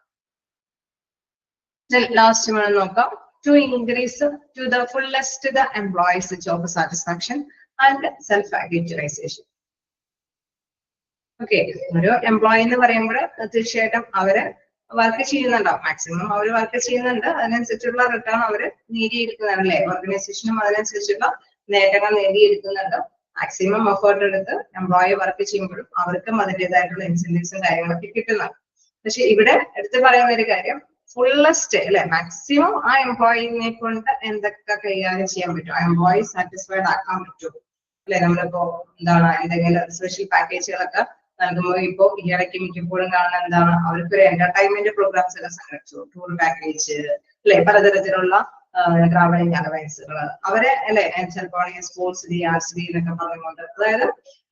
ലാസ്റ്റ് വേണം നോക്കാം. To increase to the fullest the employees' job satisfaction and self-actualization. Okay, ഒരു എംപ്ലോയി എന്ന് പറയുമ്പോൾ തീർച്ചയായിട്ടും അവര് വർക്ക് ചെയ്യുന്നുണ്ടാവും, മാക്സിമം അവർ വർക്ക് ചെയ്യുന്നുണ്ട്, അതിനനുസരിച്ചുള്ള റിട്ടേൺ അവര് നേടിയെടുക്കുന്നതാണ് അല്ലെ. ഓർഗനൈസേഷനും അതിനനുസരിച്ചുള്ള നേട്ടങ്ങൾ നേടിയെടുക്കുന്നുണ്ട്. മാക്സിമം എഫേർട്ട് എടുത്ത് എംപ്ലോയി വർക്ക് ചെയ്യുമ്പോഴും അവർക്കും അതിൻ്റെതായിട്ടുള്ള ഇൻസെന്റീവ്സും കാര്യങ്ങളൊക്കെ കിട്ടുന്നതാണ്. പക്ഷെ ഇവിടെ എടുത്തു പറയുന്ന ഒരു കാര്യം, ഫുള്ളസ്റ്റ് അല്ലെ, മാക്സിമം ആ എംപ്ലോയിനെ കൊണ്ട് എന്തൊക്കെ കൈകാര്യം ചെയ്യാൻ പറ്റും, ആ എംപ്ലോയി സാറ്റിസ്ഫൈഡ് ആക്കാൻ പറ്റും അല്ലെ. നമ്മളിപ്പോ എന്താണ് എന്തെങ്കിലും സ്പെഷ്യൽ പാക്കേജുകളൊക്കെ നൽകുമ്പോൾ ഇപ്പോ ഈ ഇടയ്ക്ക് മിക്കപ്പോഴും കാണുന്ന എന്താണ്, അവർക്കൊരു എന്റർടൈൻമെന്റ് പ്രോഗ്രാംസ് ഒക്കെ സംഘടിപ്പിച്ചു, ടൂർ പാക്കേജ് അല്ലെ, പലതരത്തിലുള്ള ട്രാവലിംഗ് അലവൻസുകൾ അവരെ അല്ലെ, ചിലപ്പോൾ സ്പോർട്സ് ഡേ ആർട്സ് ഡേ എന്നൊക്കെ പറഞ്ഞുകൊണ്ട്, അതായത്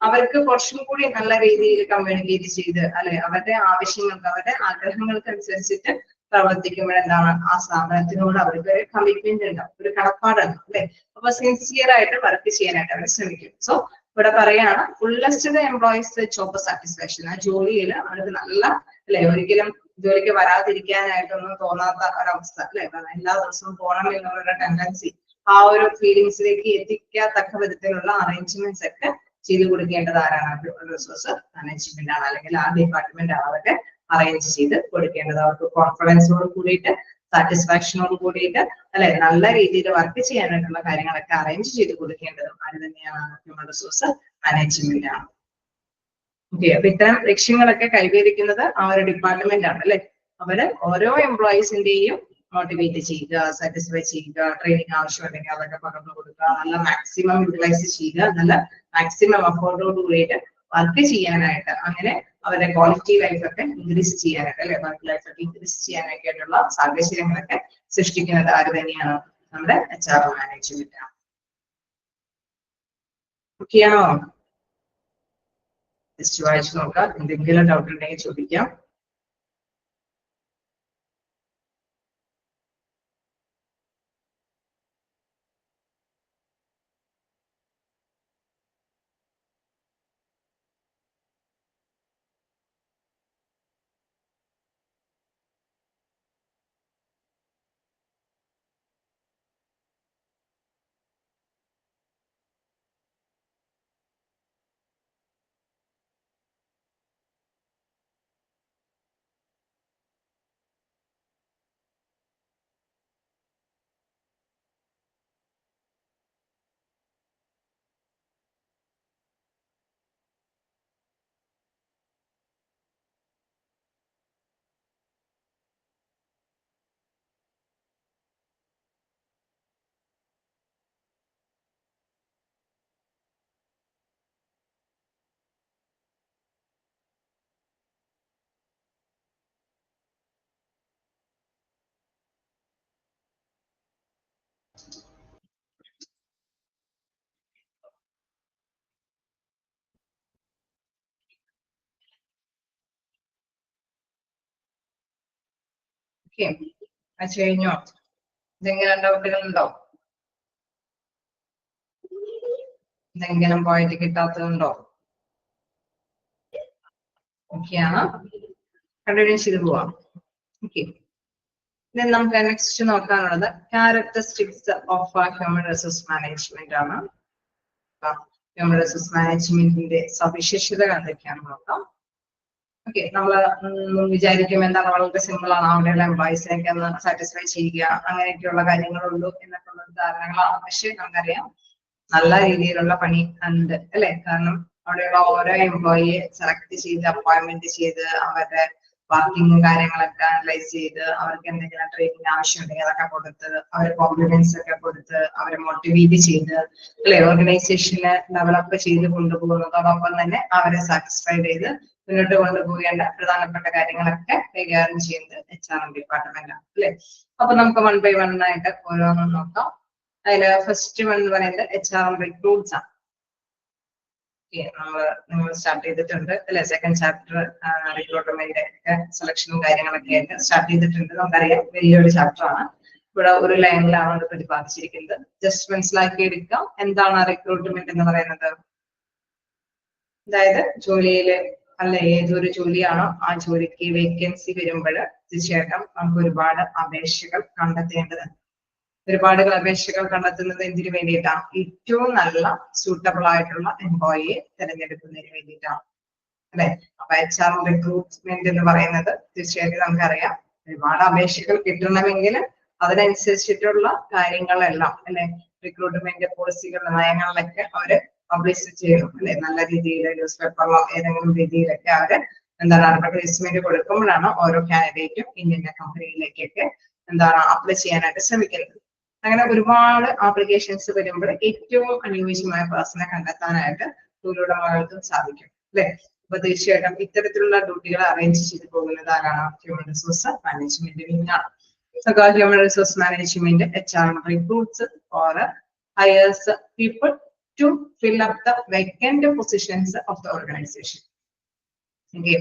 അവർക്ക് കുറച്ചും കൂടി നല്ല രീതിയിൽ കമ്മ്യൂണിക്കേറ്റ് ചെയ്ത് അല്ലെ അവരുടെ ആവശ്യങ്ങൾക്ക് അവരുടെ ആഗ്രഹങ്ങൾക്ക് അനുസരിച്ചിട്ട് പ്രവർത്തിക്കുമ്പോഴെന്താണ് ആ സ്ഥാപനത്തിനോട് അവർക്ക് ഒരു കമ്മിറ്റ്മെന്റ് ഉണ്ടാവും, ഒരു കടപ്പാടുണ്ട് അല്ലെ. അപ്പൊ സിൻസിയർ ആയിട്ട് വർക്ക് ചെയ്യാനായിട്ട് അവർ ശ്രമിക്കും. സോ ഇവിടെ പറയാണ് ഫുള്ളസ്റ്റ് എംപ്ലോയീസ് ജോബ് സാറ്റിസ്ഫാക്ഷൻ, ആ ജോലിയിൽ അവർക്ക് നല്ല അല്ലെ, ഒരിക്കലും ജോലിക്ക് വരാതിരിക്കാനായിട്ടൊന്നും തോന്നാത്ത ഒരവസ്ഥ അല്ലെ, എല്ലാ ദിവസവും പോകണം എന്നുള്ള ടെൻഡൻസി ആ ഒരു ഫീലിങ്സിലേക്ക് എത്തിക്കത്തക്ക വിധത്തിലുള്ള അറേഞ്ച്മെന്റ്സ് ഒക്കെ ചെയ്തു കൊടുക്കേണ്ടത് ആരാണ്, റിസോഴ്സ് മാനേജ്മെന്റ് ആണ്, അല്ലെങ്കിൽ ആ ഡിപ്പാർട്ട്മെന്റ് ആണ് അതൊക്കെ അറേഞ്ച് ചെയ്ത് കൊടുക്കേണ്ടത്. അവർക്ക് കോൺഫിഡൻസോട് കൂടിയിട്ട് സാറ്റിസ്ഫാക്ഷനോട് കൂടിയിട്ട് അല്ലെ നല്ല രീതിയിൽ വർക്ക് ചെയ്യാനായിട്ടുള്ള കാര്യങ്ങളൊക്കെ അറേഞ്ച് ചെയ്ത് കൊടുക്കേണ്ടതും ആര് തന്നെയാണ്, ഹ്യൂമൻ റിസോഴ്സ് മാനേജ്മെന്റ് ആണ്. ഓക്കെ, അപ്പൊ ഇത്തരം ലക്ഷ്യങ്ങളൊക്കെ കൈവരിക്കുന്നത് ആ ഒരു ഡിപ്പാർട്ട്മെന്റ് ആണ് അല്ലെ. അവര് ഓരോ എംപ്ലോയീസിന്റെയും മോട്ടിവേറ്റ് ചെയ്യുക, സാറ്റിസ്ഫൈ ചെയ്യുക, ട്രെയിനിങ് ആവശ്യമുണ്ടെങ്കിൽ അതൊക്കെ പകർന്നു കൊടുക്കുക, നല്ല മാക്സിമം യൂട്ടിലൈസ് ചെയ്യുക, നല്ല മാക്സിമം എഫോർട്ടോട് കൂടിയിട്ട് വർക്ക് ചെയ്യാനായിട്ട്, അങ്ങനെ അവരുടെ ക്വാളിറ്റി ലൈഫ് ഒക്കെ ഇൻക്രീസ് ചെയ്യാനായിട്ട് അല്ലെ, വർക്ക് ലൈഫ് ഒക്കെ ഇൻക്രീസ് ചെയ്യാനൊക്കെ ആയിട്ടുള്ള സാഹചര്യങ്ങളൊക്കെ സൃഷ്ടിക്കുന്നത് ആര് തന്നെയാണ്, നമ്മുടെ HR മാനേജ്മെന്റ് ആണ്. ഓക്കെയാണോ? ജസ്റ്റ് വായിച്ചു നോക്കാം, എന്തെങ്കിലും ഡൗട്ട് ഉണ്ടെങ്കിൽ ചോദിക്കാം. ഓക്കെ, അത് കഴിഞ്ഞോ? എന്തെങ്കിലും ഡൗട്ടുകളുണ്ടോ? എന്തെങ്കിലും പോയിന്റ് കിട്ടാത്തതുണ്ടോ? ഓക്കെയാണ്, കണ്ടിന്യൂ ചെയ്ത് പോവാം. ഓക്കെ, നമുക്ക് നെക്സ്റ്റ് നോക്കാനുള്ളത് characteristics of human resource management ആണ്. ഹ്യൂമൻ റിസോഴ്സ് മാനേജ്മെന്റിന്റെ സവിശേഷതകൾ എന്തൊക്കെയാണെന്ന് നോക്കാം. ഓക്കെ, നമ്മൾ വിചാരിക്കും എന്താണ് വളരെ സിമ്പിൾ ആണ്, അവിടെയുള്ള എംപ്ലോയീസിനൊക്കെ ഒന്ന് സാറ്റിസ്ഫൈ ചെയ്യുക, അങ്ങനെയൊക്കെയുള്ള കാര്യങ്ങളുള്ളൂ എന്നൊക്കെയുള്ള ധാരണകളാണ്. പക്ഷെ നമുക്കറിയാം നല്ല രീതിയിലുള്ള പണി ഉണ്ട് അല്ലെ. കാരണം അവിടെയുള്ള ഓരോ എംപ്ലോയിയെ സെലക്ട് ചെയ്ത് അപ്പോയിന്റ്മെന്റ് ചെയ്ത് അവരുടെ വർക്കിംഗ് കാര്യങ്ങളൊക്കെ അനലൈസ് ചെയ്ത് അവർക്ക് എന്തെങ്കിലും ട്രെയിനിങ് ആവശ്യമുണ്ടെങ്കിൽ അതൊക്കെ കൊടുത്ത് അവരെ കോംപ്ലിമെന്റ്സ് ഒക്കെ കൊടുത്ത് അവരെ മോട്ടിവേറ്റ് ചെയ്ത് അല്ലെ ഓർഗനൈസേഷനെ ഡെവലപ്പ് ചെയ്ത് കൊണ്ടുപോകുന്നതോടൊപ്പം തന്നെ അവരെ സാറ്റിസ്ഫൈഡ് ചെയ്ത് മുന്നോട്ട് കൊണ്ടുപോകേണ്ട പ്രധാനപ്പെട്ട കാര്യങ്ങളൊക്കെ കൈകാര്യം ചെയ്യുന്നത് HR ഡിപ്പാർട്ട്മെന്റ് ആണ് അല്ലെ. അപ്പൊ നമുക്ക് 1 by 1 ആയിട്ട് ഓരോന്നും നോക്കാം. അതില് ഫസ്റ്റ് വൺ എന്ന് പറയുന്നത് HR റിക്രൂട്ട്സ് ആണ്. നമ്മൾ സ്റ്റാർട്ട് ചെയ്തിട്ടുണ്ട് അല്ലെ. സെക്കൻഡ് ചാപ്റ്റർ റിക്രൂട്ട്മെന്റ് സെലക്ഷനും കാര്യങ്ങളൊക്കെ ആയിട്ട് സ്റ്റാർട്ട് ചെയ്തിട്ടുണ്ട്. നമുക്കറിയാം വലിയൊരു ചാപ്റ്റർ ആണ്. ഇവിടെ ഒരു ലൈനിലാണ് അത് പ്രതിപാദിച്ചിരിക്കുന്നത്. ജസ്റ്റ് മനസ്സിലാക്കി എടുക്കാം എന്താണ് റിക്രൂട്ട്മെന്റ് എന്ന് പറയുന്നത്. അതായത് ജോലിയില് അല്ല ഏതൊരു ജോലിയാണോ ആ ജോലിക്ക് വേക്കൻസി വരുമ്പോൾ തീർച്ചയായിട്ടും നമുക്ക് ഒരുപാട് അപേക്ഷകൾ കണ്ടെത്തേണ്ടതുണ്ട്. ഒരുപാട് അപേക്ഷകൾ കണ്ടെത്തുന്നത് എന്തിനു വേണ്ടിയിട്ടാണ്? ഏറ്റവും നല്ല സൂട്ടബിൾ ആയിട്ടുള്ള എംപ്ലോയിയെ തിരഞ്ഞെടുക്കുന്നതിന് വേണ്ടിയിട്ടാണ് അല്ലെ. അപ്പൊ HR റിക്രൂട്ട്മെന്റ് എന്ന് പറയുന്നത് തീർച്ചയായിട്ടും നമുക്കറിയാം ഒരുപാട് അപേക്ഷകൾ കിട്ടണമെങ്കിൽ അതിനനുസരിച്ചിട്ടുള്ള കാര്യങ്ങളെല്ലാം അല്ലെ റിക്രൂട്ട്മെന്റ് പോളിസികൾ നയങ്ങളിലൊക്കെ അവര് പബ്ലിഷ് ചെയ്യണം അല്ലെ. നല്ല രീതിയിൽ ന്യൂസ് പേപ്പറിലോ ഏതെങ്കിലും രീതിയിലൊക്കെ അവര് എന്താണ് അഡ്വർടൈസ്മെന്റ് കൊടുക്കുമ്പോഴാണ് ഓരോ കാൻഡിഡേറ്റും ഇന്ത്യൻ കമ്പനിയിലേക്കൊക്കെ എന്താണ് അപ്ലൈ ചെയ്യാനായിട്ട് ശ്രമിക്കുന്നത്. അങ്ങനെ ഒരുപാട് ആപ്ലിക്കേഷൻസ് വരുമ്പോൾ ഏറ്റവും അനുയോജ്യമായ പേഴ്സണെ കണ്ടെത്താനായിട്ട് തൊഴിലുടമകൾക്കും സാധിക്കും അല്ലെ. അപ്പൊ തീർച്ചയായിട്ടും ഇത്തരത്തിലുള്ള ഡ്യൂട്ടികൾ അറേഞ്ച് ചെയ്ത് പോകുന്നത് ആരാണ്? ഹ്യൂമൻ റിസോഴ്സ് മാനേജ്മെന്റ് വിങ്ങാണ്. Human resource management HR recruits or hires people to fill up the vacant positions of the organization. Okay,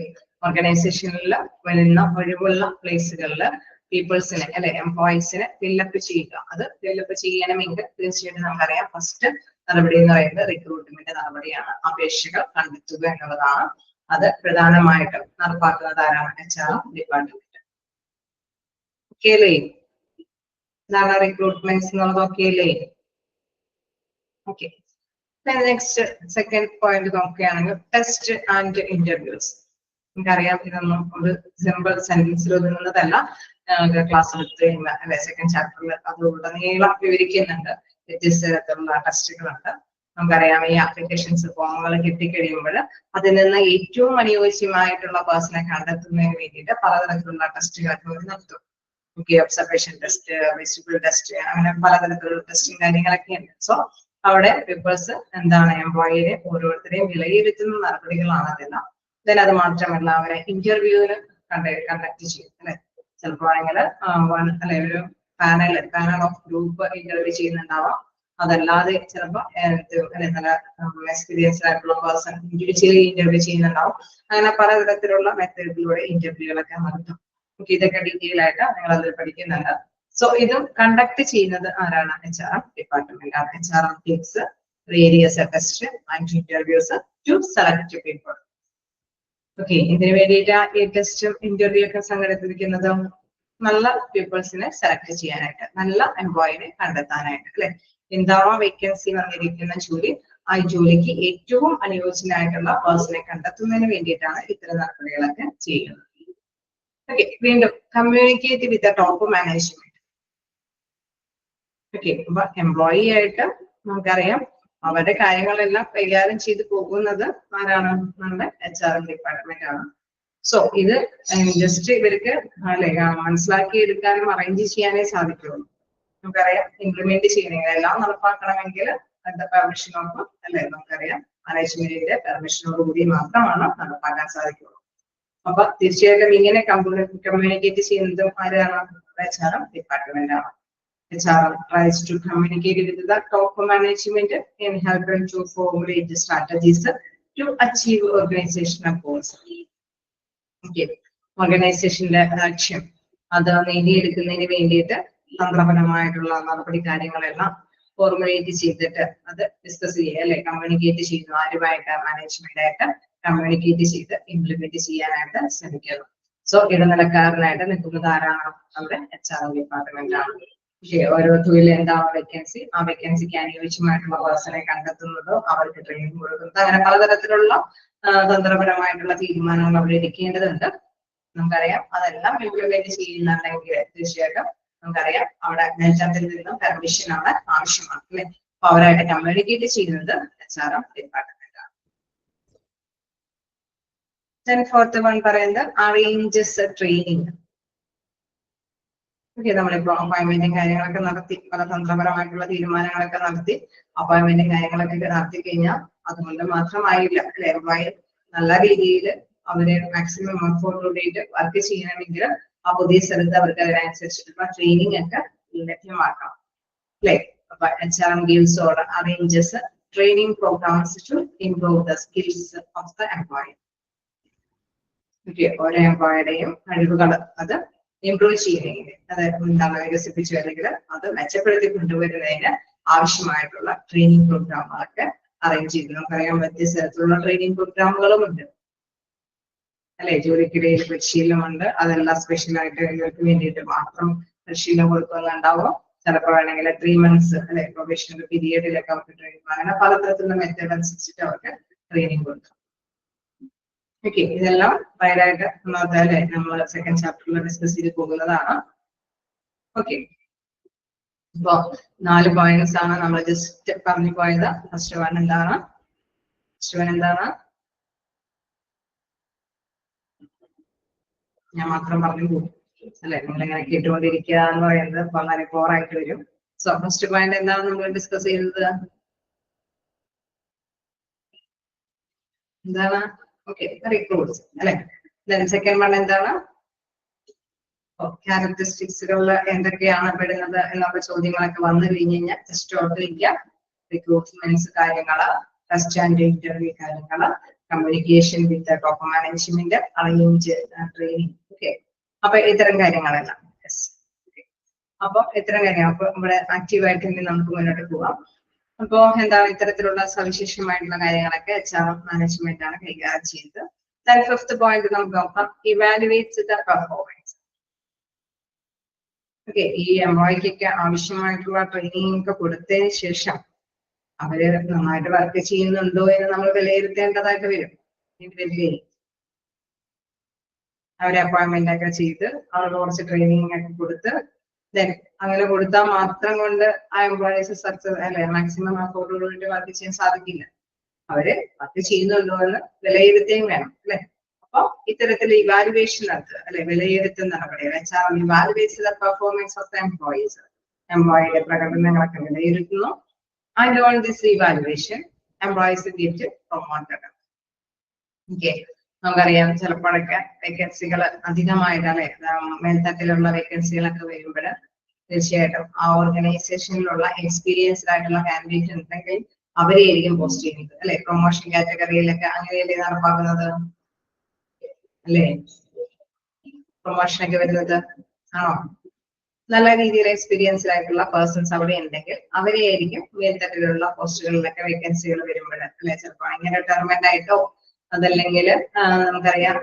ഓർഗനൈസേഷനിൽ വരുന്ന ഒഴിവുള്ള പ്ലേസുകളിൽ പീപ്പിൾസിനെ അല്ലെ എംപ്ലോയീസിനെ ഫില്ലപ്പ് ചെയ്യുക. അത് ഫില്ലപ്പ് ചെയ്യണമെങ്കിൽ തീർച്ചയായിട്ടും നമുക്കറിയാം ഫസ്റ്റ് നടപടി എന്ന് പറയുന്നത് റിക്രൂട്ട്മെന്റ് നടപടിയാണ്. അപേക്ഷകൾ കണ്ടെത്തുക എന്നുള്ളതാണ്. അത് പ്രധാനമായിട്ടും നടപ്പാക്കുന്നത് ആരാണ്? HR department. ഓക്കെ അല്ലേ? ഇതാണ് റിക്രൂട്ട്മെന്റ്സ് എന്നുള്ളത്. ഓക്കെ അല്ലേ? ഓക്കെ, നെക്സ്റ്റ് സെക്കൻഡ് പോയിന്റ് നോക്കുകയാണെങ്കിൽ ടെസ്റ്റ് ആൻഡ് ഇന്റർവ്യൂസ്. നമുക്കറിയാം ഇതൊന്നും ഒരു സിമ്പിൾ സെന്റൻസിൽ ഒതുങ്ങുന്നതല്ല. ക്ലാസ് എടുത്ത് കഴിയുമ്പോൾ അല്ലെ സെക്കൻഡ് ചാപ്റ്ററിൽ അതുടനീളം വിവരിക്കുന്നുണ്ട്. വ്യത്യസ്ത തരത്തിലുള്ള ടെസ്റ്റുകളുണ്ട്. നമുക്കറിയാം ഈ ആപ്ലിക്കേഷൻസ് ഫോമുകൾ കിട്ടിക്കഴിയുമ്പോൾ അതിൽ നിന്ന് ഏറ്റവും അനുയോജ്യമായിട്ടുള്ള പേഴ്സണെ കണ്ടെത്തുന്നതിന് വേണ്ടിയിട്ട് പലതരത്തിലുള്ള ടെസ്റ്റുകളൊക്കെ അവർ നടത്തും. ഒബ്സർവേഷൻ ടെസ്റ്റ്, വിസിബിൾ ടെസ്റ്റ്, അങ്ങനെ പലതരത്തിലുള്ള ടെസ്റ്റും കാര്യങ്ങളൊക്കെ ഉണ്ട്. സോ അവിടെ പേപ്പേഴ്സ് എന്താണ് എംപ്ലോയിയെ ഓരോരുത്തരെയും വിലയിരുത്തുന്ന നടപടികളാണ് അതെല്ലാം. ദെൻ അത് മാത്രമല്ല അവരെ ഇന്റർവ്യൂവിന് കണ്ടക്ട് ചെയ്യും അല്ലെ. ചിലപ്പോൾ ആണെങ്കിൽ അല്ലെ ഒരു പാനൽ ഓഫ് ഗ്രൂപ്പ് ഇന്റർവ്യൂ ചെയ്യുന്നുണ്ടാവാം. അതല്ലാതെ ചിലപ്പോൾ അല്ലെ നല്ല എക്സ്പീരിയൻസ്ഡ് ആയിട്ടുള്ള പേഴ്സൺ ഇൻഡിവിജ്വലി ഇന്റർവ്യൂ ചെയ്യുന്നുണ്ടാവും. അങ്ങനെ പലതരത്തിലുള്ള മെത്തേഡിലൂടെ ഇന്റർവ്യൂകളൊക്കെ നടത്തും. ഇതൊക്കെ ഡീറ്റെയിൽ ആയിട്ട് നിങ്ങൾ അതിൽ പഠിക്കുന്നുണ്ട്. സോ ഇതും കണ്ടക്ട് ചെയ്യുന്നത് ആരാണ്? HR ഡിപ്പാർട്ട്മെന്റ് ആണ്. HR takes various tests and interviews to select people. Okay, ഇതിനു വേണ്ടിയിട്ട് ഈ ടെസ്റ്റും ഇന്റർവ്യൂ ഒക്കെ സംഘടിപ്പിക്കുന്നത് നല്ല പീപ്പിൾസിനെ സെലക്ട് ചെയ്യാനായിട്ട്, നല്ല എംപ്ലോയിനെ കണ്ടെത്താനായിട്ട് അല്ലെ. എന്താണോ വേക്കൻസി വന്നിരിക്കുന്ന ജോലി ആ ജോലിക്ക് ഏറ്റവും അനുയോജ്യനായിട്ടുള്ള പേഴ്സണെ കണ്ടെത്തുന്നതിന് വേണ്ടിയിട്ടാണ് ഇത്തരം നടപടികളൊക്കെ ചെയ്യുന്നത്. ഓക്കെ, വീണ്ടും communicate with top management. Okay, അപ്പൊ എംപ്ലോയി ആയിട്ട് നമുക്കറിയാം അവരുടെ കാര്യങ്ങളെല്ലാം കൈകാര്യം ചെയ്ത് പോകുന്നത് ആരാണ്? നമ്മുടെ HR ഡിപ്പാർട്ട്മെന്റ് ആണ്. സോ ഇത് ജസ്റ്റ് ഇവർക്ക് അല്ലെ മനസ്സിലാക്കി എടുക്കാനും അറേഞ്ച് ചെയ്യാനേ സാധിക്കുള്ളൂ. നമുക്കറിയാം ഇംപ്ലിമെന്റ് ചെയ്യണമെങ്കിൽ എല്ലാം നടപ്പാക്കണമെങ്കിൽ പെർമിഷൻ ഓഫ് അല്ലെ നമുക്കറിയാം മാനേജ്മെന്റിന്റെ പെർമിഷനോട് കൂടി മാത്രമാണ് നടപ്പാക്കാൻ സാധിക്കുള്ളൂ. അപ്പൊ തീർച്ചയായിട്ടും ഇങ്ങനെ കമ്മ്യൂണിക്കേറ്റ് ചെയ്യുന്നതും ആരാണ്? HR ഡിപ്പാർട്ട്മെന്റ് ആണ്. HR tries to communicate with the top management and help them to formulate the strategies to achieve organizational goals. Okay, organizational ലക്ഷ്യം അത് നേടിയെടുക്കുന്നതിന് വേണ്ടിയിട്ട് തന്ത്രപരമായിട്ടുള്ള നടപടി കാര്യങ്ങളെല്ലാം ഫോർമുലേറ്റ് ചെയ്തിട്ട് അത് ഡിസ്കസ് ചെയ്യുക അല്ലെ, കമ്മ്യൂണിക്കേറ്റ് ചെയ്യുന്നു, ആരുമായിട്ട് മാനേജ്മെന്റ് ആയിട്ട് കമ്മ്യൂണിക്കേറ്റ് ചെയ്ത് ഇംപ്ലിമെന്റ് ചെയ്യാനായിട്ട് ശ്രമിക്കുന്നു. സോ ഇടനിലക്കാരനായിട്ട് നിൽക്കുന്നത് ആരാണ്? നമ്മുടെ HR ഡിപ്പാർട്ട്മെന്റ് ആണ്. ഓരോ തൊഴിൽ എന്താണ് വേക്കൻസി, ആ വേക്കൻസിക്ക് അനുയോജ്യമായിട്ടുള്ള പേഴ്സണെ കണ്ടെത്തുന്നത്, അവർക്ക് ട്രെയിനിങ് കൊടുക്കുന്നത്, അങ്ങനെ പലതരത്തിലുള്ള തന്ത്രപരമായിട്ടുള്ള തീരുമാനങ്ങൾ അവിടെ എടുക്കേണ്ടതുണ്ട്. നമുക്കറിയാം അതെല്ലാം ഇംപ്ലിമെന്റ് ചെയ്യുന്നുണ്ടെങ്കിൽ തീർച്ചയായിട്ടും നമുക്കറിയാം അവിടെ മേൽത്തട്ടിൽ നിന്നും പെർമിഷൻ ആണ് ആവശ്യമാണ് അല്ലെ. അപ്പൊ അവരായിട്ട് കമ്മ്യൂണിക്കേറ്റ് ചെയ്യുന്നത് HR ഡിപ്പാർട്ട്മെന്റ് ആണ്. Then fourth one പറയുന്നത് അറേഞ്ചസ് ട്രെയിനിങ്. ഓക്കെ, നമ്മളിപ്പോ അപ്പോയിന്റ്മെന്റും കാര്യങ്ങളൊക്കെ നടത്തി, പല തന്ത്രപരമായിട്ടുള്ള തീരുമാനങ്ങളൊക്കെ നടത്തി, അപ്പോയിന്റ്മെന്റും കാര്യങ്ങളൊക്കെ നടത്തി കഴിഞ്ഞാൽ അതുകൊണ്ട് മാത്രമായില്ല അല്ലെ. നല്ല രീതിയിൽ അവര് മാക്സിമം എഫോർട്ടോടുകൂടിയിട്ട് വർക്ക് ചെയ്യണമെങ്കിൽ ആ പുതിയ സ്ഥലത്ത് അവർക്ക് അതിനനുസരിച്ചിട്ടുള്ള ട്രെയിനിങ് ഒക്കെ ലഭ്യമാക്കണം അല്ലെ. അപ്പൊ HR gives or arranges training programs to improve the skills of the employee. ഓരോ എംപ്ലോയിയുടെയും കഴിവുകൾ അത് ഇംപ്രൂവ് ചെയ്യുന്നതിന്, അത് എന്താണ് വികസിപ്പിച്ചു അല്ലെങ്കിൽ അത് മെച്ചപ്പെടുത്തി കൊണ്ടുവരുന്നതിന് ആവശ്യമായിട്ടുള്ള ട്രെയിനിങ് പ്രോഗ്രാമുകളൊക്കെ അറേഞ്ച് ചെയ്തു. നമുക്കറിയാം വ്യത്യസ്ത തരത്തിലുള്ള ട്രെയിനിങ് പ്രോഗ്രാമുകളും ഉണ്ട് അല്ലെ. ജോലിക്കിടയിൽ പരിശീലനമുണ്ട്, അതെല്ലാം സ്പെഷ്യലായിട്ട് ഇവർക്ക് വേണ്ടിയിട്ട് മാത്രം പരിശീലനം കൊടുക്കുന്നുണ്ടാവും. ചിലപ്പോൾ വേണമെങ്കിൽ 3 months അല്ലെ പ്രൊബേഷണൽ പീരിയഡിലൊക്കെ അവർക്ക് ട്രെയിനിങ്, അങ്ങനെ പലതരത്തിലുള്ള മെത്തേഡ് അനുസരിച്ചിട്ട് അവർക്ക് ട്രെയിനിങ് കൊടുക്കും. ഓക്കെ, ഇതെല്ലാം വൈഡായിട്ട് അല്ലെ നമ്മൾ സെക്കൻഡ് ചാപ്റ്ററിൽ ഡിസ്കസ് ചെയ്ത് പോകുന്നതാണ്. ഓക്കെ, ഇപ്പൊ 4 പോയിന്റ്സ് ആണ് നമ്മൾ ജസ്റ്റ് പറഞ്ഞു പോയത്. ഫസ്റ്റ് വൺ എന്താണ്? ഞാൻ മാത്രം പറഞ്ഞു പോകും അല്ലെ, നിങ്ങളിങ്ങനെ കേട്ടുകൊണ്ടിരിക്കുക എന്ന് പറയുന്നത് വളരെ ബോറായിട്ട് വരും. സോ ഫസ്റ്റ് പോയിന്റ് എന്താണ് നമ്മൾ ഡിസ്കസ് ചെയ്യുന്നത്? എന്താണ്? ഓക്കെ, റിക്രൂട്ട്സ് അല്ലെ. സെക്കൻഡ് വൺ എന്താണ്? ക്യാരക്ടറിസ്റ്റിക്സുകളിൽ എന്തൊക്കെയാണ് പെടുന്നത് എന്നുള്ള ചോദ്യങ്ങളൊക്കെ വന്നു കഴിഞ്ഞ് കഴിഞ്ഞാൽ ജസ്റ്റ് ഓർത്തിരിക്കുക. റിക്രൂട്ട്മെന്റ്സ് കാര്യങ്ങള്, ടെസ്റ്റ് ആൻഡ് ഇന്റർവ്യൂ കാര്യങ്ങള്, communication with top management, arrange training. Okay, അപ്പൊ ഇത്തരം കാര്യങ്ങളെല്ലാം. അപ്പൊ ഇത്തരം കാര്യങ്ങൾ അപ്പൊ ഇവിടെ ആക്റ്റീവായിട്ട് നമുക്ക് മുന്നോട്ട് പോവാം. അപ്പോ എന്താണ് ഇത്തരത്തിലുള്ള സവിശേഷമായിട്ടുള്ള കാര്യങ്ങളൊക്കെ HR മാനേജ്മെന്റ് ആണ് കൈകാര്യം ചെയ്യുന്നത്. ഫിഫ്ത് പോയിന്റ് നമുക്ക് നോക്കാം, ഇവാലുവേറ്റ്സ് ദ പെർഫോമൻസ്. ഓക്കെ, ഈ എംപ്ലോയിക്കൊക്കെ ആവശ്യമായിട്ടുള്ള ട്രെയിനിങ് ഒക്കെ കൊടുത്തതിന് ശേഷം അവര് നന്നായിട്ട് വർക്ക് ചെയ്യുന്നുണ്ടോ എന്ന് നമ്മൾ വിലയിരുത്തേണ്ടതായിട്ട് വരും. അവരെ അപ്പോയിന്റ്മെന്റ് ഒക്കെ ചെയ്ത് അവർക്ക് കുറച്ച് ട്രെയിനിങ് ഒക്കെ കൊടുത്ത് അങ്ങനെ കൊടുത്താൽ മാത്രം കൊണ്ട് ആ എംപ്ലോയീസ് സക്സസ് അല്ലെ മാക്സിമം അഫോർഡോടുകൂടി വർക്ക് ചെയ്യാൻ സാധിക്കില്ല. അവര് വർക്ക് ചെയ്യുന്നുണ്ടോ എന്ന് വിലയിരുത്തുകയും വേണം അല്ലെ. അപ്പൊ ഇത്തരത്തിൽ ഇവാലുവേഷൻ നടത്തുക അല്ലെ, വിലയിരുത്തുന്ന നടപടികൾ. HR evaluates the performance of the employees. എംപ്ലോയിയുടെ പ്രകടനങ്ങളൊക്കെ വിലയിരുത്തുന്നു. And on this evaluation employees get promoted. Okay, നമുക്കറിയാം ചിലപ്പോഴൊക്കെ വേക്കൻസികൾ അധികമായിട്ട് അല്ലെ മേൽത്തട്ടിലുള്ള വേക്കൻസികളൊക്കെ വരുമ്പോൾ തീർച്ചയായിട്ടും ആ ഓർഗനൈസേഷനിലുള്ള എക്സ്പീരിയൻസ്ഡ് ആയിട്ടുള്ള കാൻഡിഡേറ്റ് ഉണ്ടെങ്കിൽ അവരെയായിരിക്കും പോസ്റ്റ് ചെയ്യുന്നത് അല്ലെ. പ്രൊമോഷൻ കാറ്റഗറിയിലൊക്കെ അങ്ങനെയല്ലേ നടപ്പാക്കുന്നത് അല്ലെ. പ്രൊമോഷനൊക്കെ വരുന്നത് ആണോ? നല്ല രീതിയിൽ എക്സ്പീരിയൻസ്ഡ് ആയിട്ടുള്ള പേഴ്സൺസ് അവിടെ ഉണ്ടെങ്കിൽ അവരെയായിരിക്കും മേൽത്തട്ടിലുള്ള പോസ്റ്റുകളിലൊക്കെ വേക്കൻസികൾ വരുമ്പോൾ അല്ലെ. ചിലപ്പോൾ ഇങ്ങനെ റിട്ടയർമെന്റ് ആയിട്ടോ അതല്ലെങ്കിൽ നമുക്കറിയാം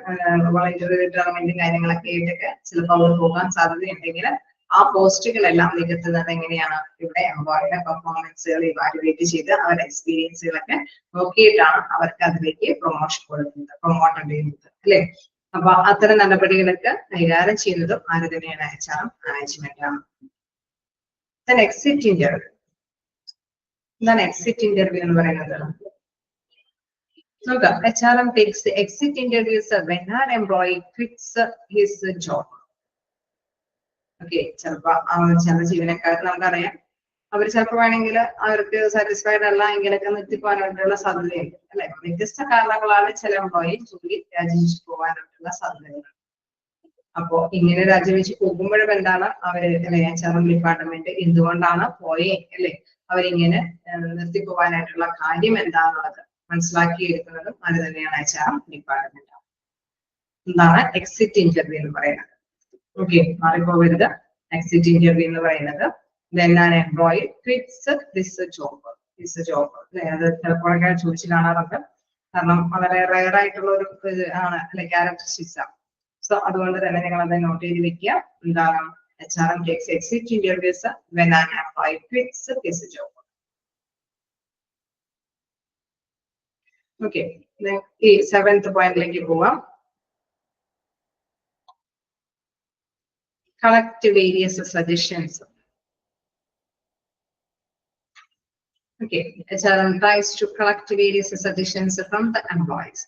വോളണ്ടറി റിട്ടയർമെന്റും കാര്യങ്ങളൊക്കെ ആയിട്ടൊക്കെ ചിലപ്പോൾ അവർ പോകാൻ സാധ്യതയുണ്ടെങ്കിൽ ആ പോസ്റ്റുകളെല്ലാം നികത്തുന്നത് എങ്ങനെയാണ്? ഇവിടെ എംപ്ലോയിയുടെ പെർഫോമൻസുകൾ ഇവാലുവേറ്റ് ചെയ്ത് അവരുടെ എക്സ്പീരിയൻസുകളൊക്കെ നോക്കിയിട്ടാണ് അവർക്ക് അതിലേക്ക് പ്രൊമോഷൻ കൊടുക്കുന്നത്, പ്രൊമോട്ട് ചെയ്യുന്നത് അല്ലെ. അപ്പൊ അത്തരം നടപടികളൊക്കെ കൈകാര്യം ചെയ്യുന്നതും ആര് തന്നെയാണ്? HR മാനേജ്മെന്റ് ആണ്. Exit interview. എന്താണ് എക്സിറ്റ് ഇന്റർവ്യൂ എന്ന് പറയുന്നത്? നോക്കാം. HRM takes exit interviews when an employee quits his job. Okay, ചിലപ്പോ ചില ജീവനക്കാർ നമുക്കറിയാം അവർ ചിലപ്പോൾ വേണമെങ്കിൽ അവർക്ക് സാറ്റിസ്ഫൈഡ് അല്ല എങ്കിലൊക്കെ നിർത്തിപ്പോകാനായിട്ടുള്ള സാധ്യതയുണ്ട് അല്ലെ. വ്യത്യസ്ത കാരണങ്ങളാണ് ചില എംപ്ലോയി ജോലി രാജിവെച്ച് പോകാനായിട്ടുള്ള സാധ്യതകൾ. അപ്പോ ഇങ്ങനെ രാജിവെച്ച് പോകുമ്പോഴും എന്താണ് അവര് അല്ലെ HR ഡിപ്പാർട്ട്മെന്റ് എന്തുകൊണ്ടാണ് പോയേ അല്ലെ അവരിങ്ങനെ നിർത്തിപ്പോകാനായിട്ടുള്ള കാര്യം എന്താണെന്നുള്ളത് മനസ്സിലാക്കിയെടുക്കുന്നതും അത് തന്നെയാണ് HR ഡിപ്പാർട്ട്മെന്റ്. എന്താണ് എക്സിറ്റ് ഇന്റർവ്യൂ എന്ന് പറയുന്നത്? ഓക്കെ, മാറിപ്പോകരുത്. എക്സിറ്റ് ഇന്റർവ്യൂ എന്ന് പറയുന്നത് then an employee quits this job. അത് ചിലപ്പോഴൊക്കെ ചോദിച്ചു കാണാറുണ്ട്. കാരണം വളരെ റെയർ ആയിട്ടുള്ള ഒരു ആണ് അല്ലെ ക്യാരക്ടറിസ്റ്റിക്സ് ആണ്. സോ അതുകൊണ്ട് തന്നെ നിങ്ങൾ അത് നോട്ട് ചെയ്ത് വെക്കുക. എന്താണ് HRM takes exit interviews when an employee quits this job. Okay, ഈ 7th പോയിന്റിലേക്ക് പോവാം. Collect various suggestions. Okay, HRM tries to collect various suggestions from the employees.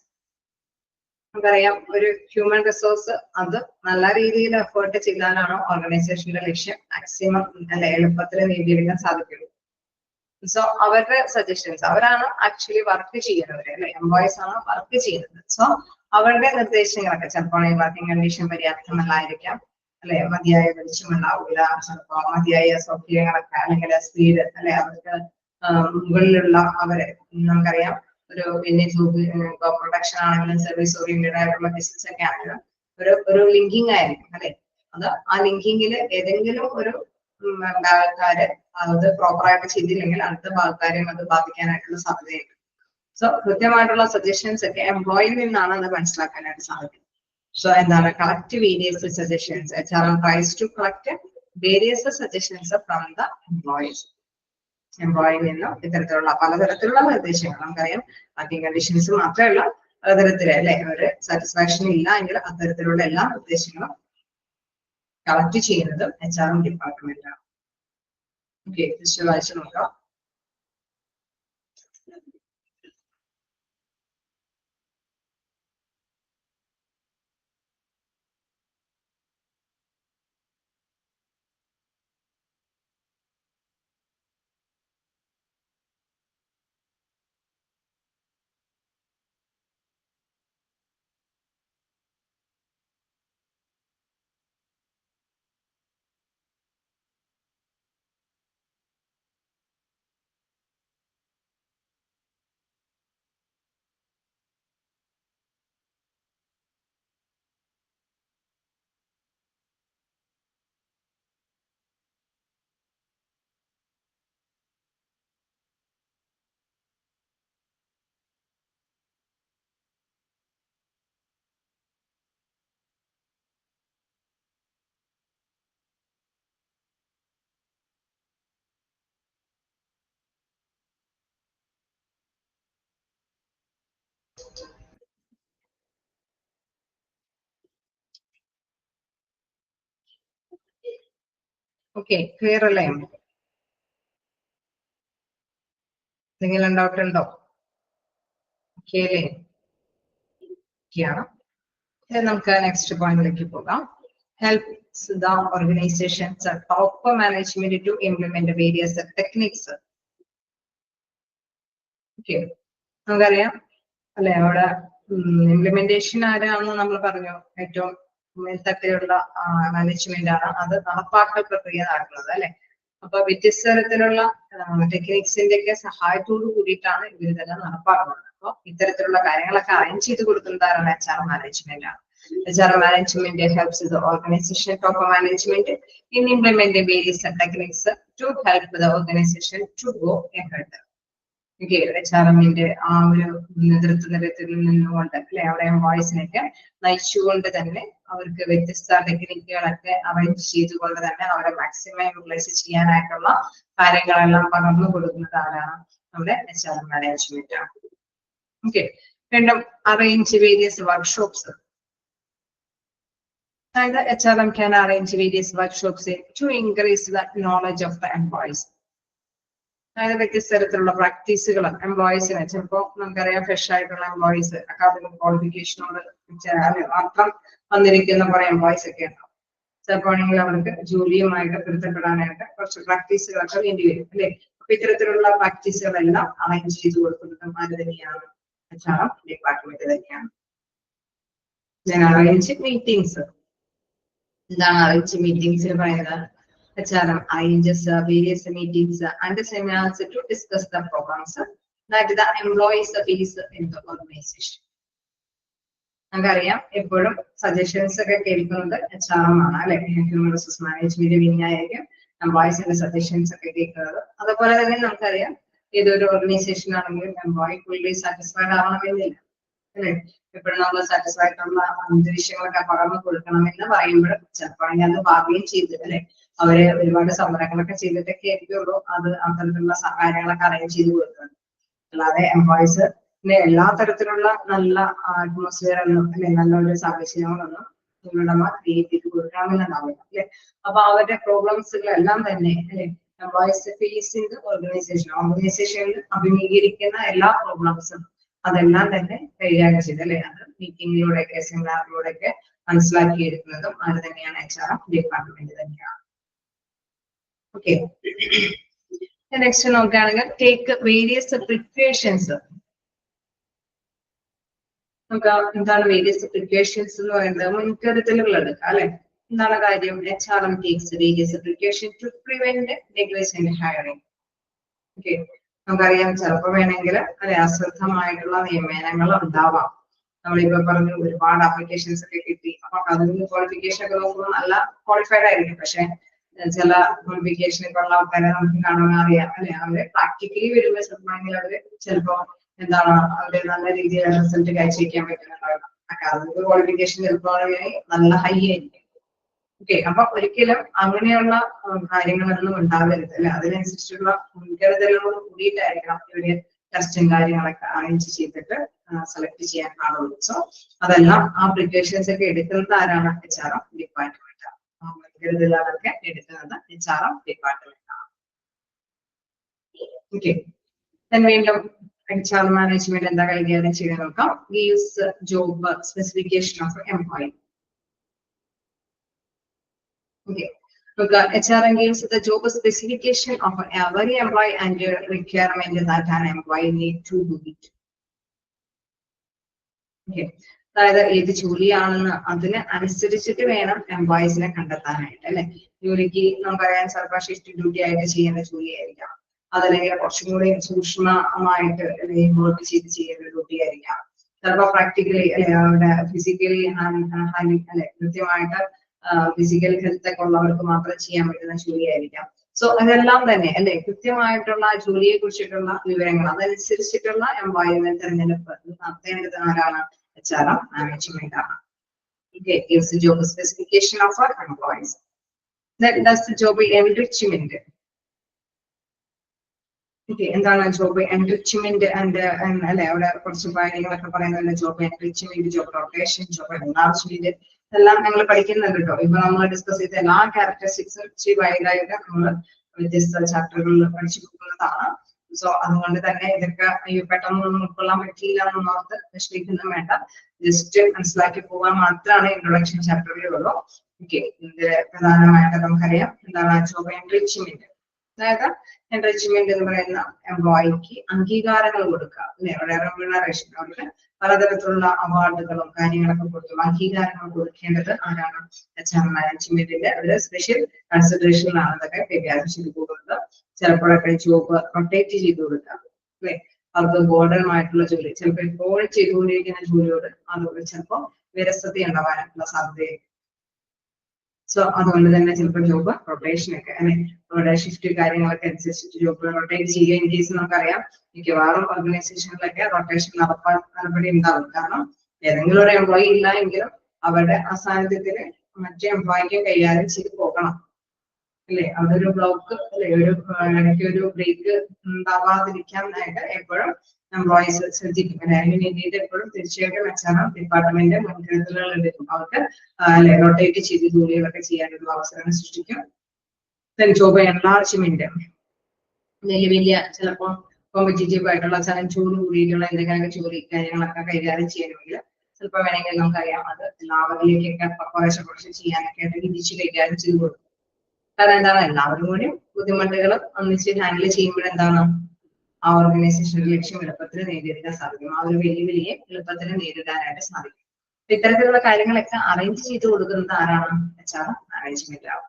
നമുക്കറിയാം, ഒരു ഹ്യൂമൻ റിസോഴ്സ് അത് നല്ല രീതിയിൽ എഫേർട്ട് ചെയ്താലാണ് ഓർഗനൈസേഷന്റെ ലക്ഷ്യം മാക്സിമം അല്ലെ എളുപ്പത്തിൽ നേടിയെടുക്കാൻ സാധിക്കുള്ളൂ. സോ അവരുടെ സജഷൻസ്, അവരാണ് ആക്ച്വലി വർക്ക് ചെയ്യുന്നവര് അല്ലെ, എംപ്ലോയീസ് ആണ് വർക്ക് ചെയ്യുന്നത്. സോ അവരുടെ നിർദ്ദേശങ്ങളൊക്കെ ചിലപ്പോൾ വർക്കിംഗ് കണ്ടീഷൻ പര്യാപ്തമല്ലായിരിക്കാം അല്ലെ, മതിയായ വെളിച്ചമുണ്ടാവില്ല, ചിലപ്പോ മതിയായ സൗകര്യങ്ങളൊക്കെ അല്ലെങ്കിൽ സ്പീഡ് അല്ലെ, അവർക്ക് മുകളിലുള്ള അവരെ നമുക്കറിയാം ഒരു വലിയ ജോബ് പ്രൊഡക്ഷൻ ആണെങ്കിലും സർവീസ് ഓറിയന്റഡ് ആയിട്ടുള്ള ബിസിനസ് ഒക്കെ ആണെങ്കിലും ഒരു ലിങ്കിങ് ആയിരിക്കും അല്ലെ. അത് ആ ലിങ്കിങ്ങിൽ ഏതെങ്കിലും ഒരു ഭാഗക്കാര് അത് പ്രോപ്പറായിട്ട് ചെയ്തില്ലെങ്കിൽ അടുത്ത ഭാഗക്കാരെയും അത് ബാധിക്കാനായിട്ടുള്ള സാധ്യതയുണ്ട്. സോ കൃത്യമായിട്ടുള്ള സജഷൻസ് ഒക്കെ എംപ്ലോയിൽ നിന്നാണ് അത് മനസ്സിലാക്കാനായിട്ട് സാധിക്കുന്നത്. So എന്താണ് collect various suggestions. HRM tries to collect various suggestions from the employees. എംപ്ലോയിൽ നിന്നും ഇത്തരത്തിലുള്ള പലതരത്തിലുള്ള നിർദ്ദേശങ്ങൾ, നമുക്കറിയാം വർക്കിംഗ് കണ്ടീഷൻസ് മാത്രമല്ല പലതരത്തില് അല്ലെ, ഒരു സാറ്റിസ്ഫാക്ഷൻ ഇല്ല എങ്കിൽ അത്തരത്തിലുള്ള എല്ലാ നിർദ്ദേശങ്ങളും കളക്ട് ചെയ്യുന്നത് HRM ഡിപ്പാർട്ട്മെന്റാണ്. ഓക്കെ, വായിച്ചു നോക്കാം. ഓക്കെ, ക്ലിയർ അല്ലേ? എന്തെങ്കിലും ഡൗട്ട് ഉണ്ടോ? ഓക്കെ അല്ലേ? നമുക്ക് നെക്സ്റ്റ് പോയിന്റിലേക്ക് പോകാം. Helps the organization's top management to implement various techniques. Okay, നമുക്കറിയാം അല്ലെ, അവിടെ ഇംപ്ലിമെന്റേഷൻ ആരാണെന്ന് നമ്മൾ പറഞ്ഞു, ഏറ്റവും മേൽത്തട്ടിലുള്ള മാനേജ്മെന്റ് ആണ് അത് നടപ്പാക്കൽ പ്രക്രിയ നടക്കുന്നത് അല്ലെ. അപ്പൊ വ്യത്യസ്ത തരത്തിലുള്ള ടെക്നിക്സിന്റെ ഒക്കെ സഹായത്തോട് കൂടിയിട്ടാണ് ഇവരിതെല്ലാം നടപ്പാക്കുന്നത്. അപ്പൊ ഇത്തരത്തിലുള്ള കാര്യങ്ങളൊക്കെ അറേഞ്ച് ചെയ്ത് കൊടുക്കുന്നത് ആരാണ്? HR മാനേജ്മെന്റ് ആണ്. HR management helps the organization top management in implementing various techniques to help the organization to go ahead. Okay, HRM-ന്റെ ആ ഒരു നേതൃത്വ നിരത്തിൽ നിന്നുകൊണ്ട് അല്ലെ, അവിടെ എംപ്ലോയീസിനൊക്കെ നയിച്ചുകൊണ്ട് തന്നെ അവർക്ക് വ്യത്യസ്ത ടെക്നിക്കുകളൊക്കെ അറേഞ്ച് ചെയ്തുകൊണ്ട് തന്നെ അവരെ മാക്സിമം യൂട്ടിലൈസ് ചെയ്യാനായിട്ടുള്ള കാര്യങ്ങളെല്ലാം പകർന്നു കൊടുക്കുന്നത് ആരാണ്? നമ്മുടെ HRM മാനേജ്മെന്റ് ആണ്. ഓക്കെ, വീണ്ടും അറേഞ്ച് വേരിയസ് വർക്ക്ഷോപ്സ്. അതായത് HRM can arrange various workshops to increase the knowledge of the employees. അതായത് വ്യത്യസ്ത തരത്തിലുള്ള പ്രാക്ടീസുകൾ എംപ്ലോയീസിന്, ചിലപ്പോൾ നമുക്കറിയാം ഫ്രഷ് ആയിട്ടുള്ള എംപ്ലോയീസ് അക്കാദമിക് ക്വാളിഫിക്കേഷനോട് മാത്രം വന്നിരിക്കുന്ന കുറെ എംപ്ലോയീസ് ഒക്കെ ഉണ്ടാവും. ചിലപ്പോൾ ആണെങ്കിൽ അവർക്ക് ജോലിയുമായിട്ട് പൊരുത്തപ്പെടാനായിട്ട് കുറച്ച് പ്രാക്ടീസുകളൊക്കെ വേണ്ടി വരും അല്ലെ. അപ്പൊ ഇത്തരത്തിലുള്ള പ്രാക്ടീസുകളെല്ലാം അറേഞ്ച് ചെയ്ത് കൊടുക്കുന്നത് ആര് തന്നെയാണ്? HRM ഡിപ്പാർട്ട്മെന്റ് തന്നെയാണ്. ഞാൻ അറേഞ്ച് മീറ്റിംഗ്സ്. എന്താണ് അറേഞ്ച് മീറ്റിംഗ്സ് പറയുന്നത്? HRM arranges various meetings and seminars to discuss the problems that the employees face in the organization. നമുക്കറിയാം എപ്പോഴും സജഷൻസ് ഒക്കെ കേൾക്കുന്നത് HRM ആണ് അല്ലെ, ഹ്യൂമൻ റിസോഴ്സ് മാനേജ്മെന്റ് വിങ് ആയിരിക്കും എംപ്ലോയീസിന്റെ സജഷൻസ് ഒക്കെ കേൾക്കുന്നത്. അതുപോലെ തന്നെ നമുക്കറിയാം ഏതൊരു ഓർഗനൈസേഷൻ ആണെങ്കിലും എംപ്ലോയി ഫുള്ളി സാറ്റിസ്ഫൈഡ് ആവണമെന്നില്ല അല്ലെ, എപ്പോഴും നമ്മൾ സാറ്റിസ്ഫൈഡ് ആയിട്ടുള്ള അന്തരീക്ഷങ്ങളൊക്കെ പകർന്നു കൊടുക്കണമെന്ന് പറയുമ്പോഴും ചിലപ്പോൾ അത് ഭാഗ്യം ചെയ്ത് അല്ലെ അവര് ഒരുപാട് സമരങ്ങളൊക്കെ ചെയ്തിട്ടൊക്കെ ആയിരിക്കുള്ളൂ അത് അത്തരത്തിലുള്ള കാര്യങ്ങളൊക്കെ അറേഞ്ച് ചെയ്ത് കൊടുക്കുന്നത്. അല്ലാതെ എംപ്ലോയീസ് എല്ലാ തരത്തിലുള്ള നല്ല അറ്റ്മോസ്ഫിയർ ഒന്നും അല്ലെ നല്ലൊരു സാഹചര്യങ്ങളൊന്നും തൊഴിലുടമ ക്രിയേറ്റ് ചെയ്ത് കൊടുക്കാമെന്നുണ്ടാവില്ല അല്ലെ. അപ്പൊ അവരുടെ പ്രോബ്ലംസുകളെല്ലാം തന്നെ അല്ലെ എംപ്ലോയീസ് ഫേസ് ചെയ്ത് ഓർഗനൈസേഷനിൽ അഭിമുഖീകരിക്കുന്ന എല്ലാ പ്രോബ്ലംസും അതെല്ലാം തന്നെ കൈകാര്യം ചെയ്ത് അല്ലെ അത് മീറ്റിംഗിലൂടെയൊക്കെ സെമിനാറിലൂടെയൊക്കെ മനസ്സിലാക്കിയെടുക്കുന്നതും അത് തന്നെയാണ് HRM ഡിപ്പാർട്ട്മെന്റ് തന്നെയാണ്. ഓക്കെ, നെക്സ്റ്റ് നോക്കുകയാണെങ്കിൽ ടേക്ക് വേരിയസ് പ്രിക്കോഷൻസ്. നമുക്ക് എന്താണ് വേരിയസ് പ്രിക്കോഷൻസ് എന്ന് പറയുന്നത്? മുൻകരുതലുകൾ എടുക്കുക അല്ലെ. എന്താണ് കാര്യം? HRM takes various precautions to prevent negligent hiring. Okay, നമുക്കറിയാം ചിലപ്പോൾ വേണമെങ്കിൽ അല്ലെ അശ്രദ്ധമായിട്ടുള്ള നിയമനങ്ങൾ ഉണ്ടാവാം. നമ്മളിപ്പോ പറഞ്ഞു ഒരുപാട് ആപ്ലിക്കേഷൻസ് ഒക്കെ കിട്ടി, അപ്പൊ അതിന് ക്വാളിഫിക്കേഷൻ ഒക്കെ നോക്കുമ്പോൾ നല്ല ക്വാളിഫൈഡ് ആയിരിക്കും. പക്ഷെ ചില ക്വാളിഫിക്കേഷൻ ഒക്കെ ഉള്ള ആൾക്കാരെ നമുക്ക് കാണാൻ അറിയാം അല്ലെ, അവര് പ്രാക്ടിക്കലി വരുമ്പോൾ ചിലപ്പോൾ അവര് ചിലപ്പോ എന്താണ് അവര് നല്ല രീതിയിൽ റിസൾട്ട് കാഴ്ചവെക്കാൻ പറ്റുന്നുണ്ടാവില്ല. അക്കാദമിക് ക്വാളിഫിക്കേഷൻ ചിലപ്പോൾ നല്ല ഹൈ ആയിരിക്കും. ഓക്കെ, അപ്പൊ ഒരിക്കലും അങ്ങനെയുള്ള കാര്യങ്ങളൊന്നും ഉണ്ടാവരുത് അല്ലെ. അതിനനുസരിച്ചുള്ള മുൻകരുതലുകൾ കൂടിയിട്ടായിരിക്കണം ഇവര് ടെസ്റ്റും കാര്യങ്ങളൊക്കെ അറേഞ്ച് ചെയ്തിട്ട് സെലക്ട് ചെയ്യാൻ പാടുള്ളൂ. സോ അതെല്ലാം ആ പ്രിപ്പറേഷൻസ് ഒക്കെ എടുക്കുന്നത് ആരാണ്? HRM department. മുൻകരുതലുകളൊക്കെ എടുക്കുന്നത് HRM ഡിപ്പാർട്ട്മെന്റ് ആണ്. ഓക്കെ, വീണ്ടും HRM മാനേജ്മെന്റ് എന്താ കൈകാര്യം ചെയ്യാൻ നോക്കാം. Gives job specification of employee. Okay, HRM gives the job specification of every employee and the requirement that an employee need to do it. Okay, അതായത് ഏത് ജോലിയാണെന്ന് അതിന് അനുസരിച്ചിട്ട് വേണം എംപ്ലോയീസിനെ കണ്ടെത്താനായിട്ട് അല്ലെ. ജോലിക്ക് നമുക്കറിയാൻ ചിലപ്പോൾ ഷിഫ്റ്റ് ഡ്യൂട്ടി ആയിട്ട് ചെയ്യുന്ന ജോലിയായിരിക്കാം, അതല്ലെങ്കിൽ കുറച്ചും കൂടി സൂക്ഷ്മമായിട്ട് വർക്ക് ചെയ്ത് ചെയ്യുന്ന ഡ്യൂട്ടി ആയിരിക്കാം. ചിലപ്പോൾ പ്രാക്ടിക്കലി അല്ലെ അവരുടെ ഫിസിക്കലി അല്ലെ കൃത്യമായിട്ട് ഫിസിക്കൽ ഹെൽത്ത് ഒക്കെ ഉള്ളവർക്ക് മാത്രം ചെയ്യാൻ പറ്റുന്ന ജോലിയായിരിക്കാം. സോ അതെല്ലാം തന്നെ അല്ലെ കൃത്യമായിട്ടുള്ള ജോലിയെ കുറിച്ചിട്ടുള്ള വിവരങ്ങൾ അതനുസരിച്ചിട്ടുള്ള എംപ്ലോയ്മെന്റ് തെരഞ്ഞെടുപ്പ് നടത്തേണ്ടത് ആരാണ്? HRM മാനേജ്മെന്റ് ആണ്. Okay, gives the job specification of our employees. Then does the job enrichment. Okay, എന്താണ് ജോബ് എൻറിച്ച്മെന്റ് ആൻഡ് അല്ലെ അവിടെ കുറച്ച് കാര്യങ്ങളൊക്കെ പറയുന്നത് job enrichment, job rotation, job enlargement എല്ലാം ഞങ്ങൾ പഠിക്കുന്നുണ്ട് കേട്ടോ. ഇപ്പൊ നമ്മൾ ഡിസ്കസ് ചെയ്ത എല്ലാ ക്യാരക്ടറിസ്റ്റിക്സും ഇച്ചിരി വൈകായിട്ട് നമ്മൾ വ്യത്യസ്ത ചാപ്റ്ററുകളിൽ പഠിച്ചു പോകുന്നതാണ്. സോ അതുകൊണ്ട് തന്നെ ഇതൊക്കെ പെട്ടെന്നൊന്നും ഉൾക്കൊള്ളാൻ പറ്റിയില്ല എന്നോർത്ത് വിഷമിക്കൊന്നും വേണ്ട, ജസ്റ്റ് മനസ്സിലാക്കി പോകാൻ മാത്രമാണ് ഇൻട്രൊഡക്ഷൻ ചാപ്റ്ററിലുള്ളൂ. ഓക്കെ, ഇത് പ്രധാനമായിട്ട് നമുക്കറിയാം എന്താണ് ജോബ് എൻറിച്ച്മെന്റ്. അതായത് എൻറിച്ച്മെന്റ് എന്ന് പറയുന്ന എംപ്ലോയിക്ക് അംഗീകാരങ്ങൾ കൊടുക്കുക അല്ലെ, അവിടെ റെമ്യൂണറേഷൻ അവർക്ക് പലതരത്തിലുള്ള അവാർഡുകളും കാര്യങ്ങളൊക്കെ കൊടുക്കും. അംഗീകാരങ്ങൾ കൊടുക്കേണ്ടത് ആരാണ്? HRM മാനേജ്മെന്റിന്റെ ഒരു സ്പെഷ്യൽ കൺസിഡറേഷനിലാണ് ഇതൊക്കെ കൈകാര്യം ചെയ്ത് പോകുന്നത്. ചിലപ്പോഴൊക്കെ ജോബ് റൊട്ടേറ്റ് ചെയ്ത് കൊടുക്കുക അല്ലെ, അവർക്ക് ബോർഡറുമായിട്ടുള്ള ജോലി ചിലപ്പോൾ ഇപ്പോൾ ചെയ്തുകൊണ്ടിരിക്കുന്ന ജോലിയോട് അതോട് ചിലപ്പോൾ വിരസത ഉണ്ടാവാനുള്ള സാധ്യതയുണ്ട്. സോ അതുകൊണ്ട് തന്നെ ചിലപ്പോൾ ജോബ് റൊട്ടേഷൻ ഒക്കെ അല്ലെ അവരുടെ ഷിഫ്റ്റ് കാര്യങ്ങളൊക്കെ അനുസരിച്ചിട്ട് ജോബ് റൊട്ടേറ്റ് ചെയ്യുക. ഇൻ കേസ് നമുക്കറിയാം മിക്കവാറും ഓർഗനൈസേഷനിലൊക്കെ റൊട്ടേഷൻ നടപടി ഉണ്ടാവും. കാരണം ഏതെങ്കിലും ഒരു എംപ്ലോയി ഇല്ല എങ്കിലും അവരുടെ അസാന്നിധ്യത്തിന് മറ്റേ എംപ്ലോയിക്ക് കൈകാര്യം ചെയ്ത് പോകണം അല്ലെ. അതൊരു ബ്ലോക്ക് അല്ലെ, ഒരു ഇടയ്ക്ക് ഒരു ബ്രേക്ക് ഉണ്ടാവാതിരിക്കാനായിട്ട് എപ്പോഴും എംപ്ലോയീസ് ശ്രദ്ധിക്കും. അതിന് വേണ്ടിയിട്ട് എപ്പോഴും തീർച്ചയായിട്ടും HRM ഡിപ്പാർട്ട്മെന്റ് മുൻകരുതലുകൾ എടുക്കും. അവർക്ക് റൊട്ടേറ്റ് ചെയ്ത് ജോലികളൊക്കെ ചെയ്യാനുള്ള അവസരങ്ങൾ സൃഷ്ടിക്കും. ജോബ് എൻലാർജ്മെന്റ് വലിയ ചിലപ്പോൾ കോമ്പറ്റീറ്റീവ് ആയിട്ടുള്ള ചലഞ്ചോട് കൂടിയിട്ടുള്ള എന്തെങ്കിലുമൊക്കെ ജോലി കാര്യങ്ങളൊക്കെ കൈകാര്യം ചെയ്യണമെങ്കിൽ ചിലപ്പോൾ വേണമെങ്കിൽ നമുക്കറിയാം അത് എല്ലാവരിലേക്കൊക്കെ കുറേശ്ശെ ചെയ്യാനൊക്കെ ആയിട്ട് വിധിച്ച് കൈകാര്യം ചെയ്ത് കൊടുക്കും. കാരണം എന്താണ് എല്ലാവരും കൂടി ബുദ്ധിമുട്ടുകൾ ഒന്നിച്ച് ഹാൻഡിൽ ചെയ്യുമ്പോൾ എന്താണ് ആ ഓർഗനൈസേഷന്റെ ലക്ഷ്യം എളുപ്പത്തിൽ നേടിയെടുക്കാൻ സാധിക്കും. ആ ഒരു വെല്ലുവിളിയെ എളുപ്പത്തിൽ നേരിടാനായിട്ട് സാധിക്കും. ഇത്തരത്തിലുള്ള കാര്യങ്ങളൊക്കെ അറേഞ്ച് ചെയ്ത് കൊടുക്കുന്നത് ആരാണ്? HRM മാനേജ്മെന്റ് ആണ്.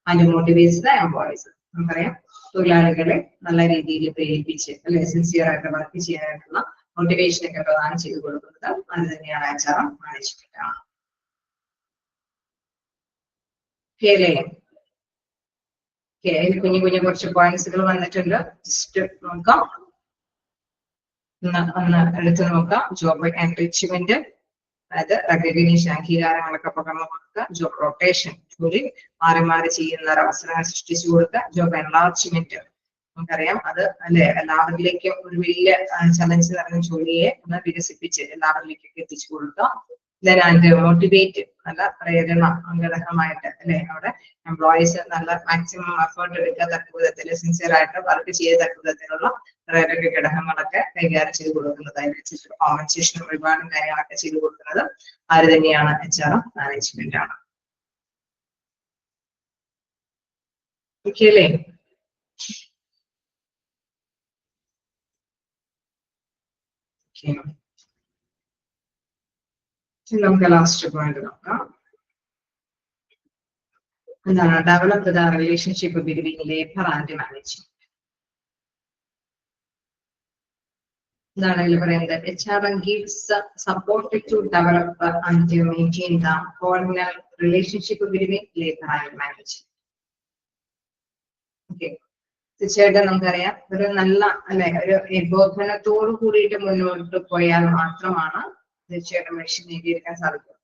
അതിന്റെ മോട്ടിവേറ്റ്സ് ദ എംപ്ലോയീസ്. നമുക്കറിയാം തൊഴിലാളികളെ നല്ല രീതിയിൽ പ്രേരിപ്പിച്ച് അല്ലെ സിൻസിയർ ആയിട്ട് വർക്ക് ചെയ്യാനായിട്ടുള്ള മോട്ടിവേഷൻ ഒക്കെ പ്രദാനം ചെയ്ത് കൊടുക്കുന്നത് അത് തന്നെയാണ് HRM മാനേജ്മെന്റ് ആണ്. കേരള കുഞ്ഞു കുഞ്ഞു കുറച്ച് പോയിന്റ്സുകൾ വന്നിട്ടുണ്ട്, ജസ്റ്റ് നോക്കാം. ഒന്ന് എടുത്തു നോക്കാം. ജോബ് എൻറിച്ച്മെന്റ്, അതായത് റെക്കഗ്നീഷൻ അംഗീകാരങ്ങളൊക്കെ പകർന്നു കൊടുക്കുക. ജോബ് റൊട്ടേഷൻ, ജോലി മാറി മാറി ചെയ്യുന്ന ഒരു അവസരങ്ങൾ സൃഷ്ടിച്ചു കൊടുക്കുക. ജോബ് എൻലാർജ്മെന്റ്, നമുക്കറിയാം അത് അല്ലെ എല്ലാവരിലേക്കും ഒരു വലിയ ചലഞ്ച് നിറഞ്ഞ ജോലിയെ ഒന്ന് വികസിപ്പിച്ച് എല്ലാവരിലേക്കും എത്തിച്ചു കൊടുക്കുക. മോട്ടിവേറ്റ്, നല്ല പ്രേരണ ഘടകമായിട്ട് അല്ലെ അവിടെ എംപ്ലോയീസ് നല്ല മാക്സിമം എഫേർട്ട് എടുക്കുക, തക്ക വിധത്തിൽ സിൻസിയർ ആയിട്ട് വർക്ക് ചെയ്തക്ക വിധത്തിലുള്ള പ്രേരക ഘടകങ്ങളൊക്കെ കൈകാര്യം ചെയ്ത് കൊടുക്കുന്നത്, അതിനനുസരിച്ച് കോമ്പൻസേഷനും ഒരുപാട് കാര്യങ്ങളൊക്കെ ചെയ്ത് കൊടുക്കുന്നത് ആര് തന്നെയാണ്? HRM മാനേജ്മെന്റ് ആണ്. ഓക്കെ അല്ലേ? നമുക്ക് ലാസ്റ്റ് പോയിന്റ് നോക്കാം. എന്താണ്? Develop the relationship between labour and management. എന്താണ് ഇതിൽ പറയുന്നത്? HRM gives support to develop and maintain the cordial relationship between labor and management. Okay. തീർച്ചയായിട്ടും നമുക്കറിയാം ഒരു നല്ല അല്ലെ ഒരു ഏകോപനത്തോടു കൂടിയിട്ട് മുന്നോട്ട് പോയാൽ മാത്രമാണ് തീർച്ചയായിട്ടും ലക്ഷ്യം നേടിയെടുക്കാൻ സാധിക്കും.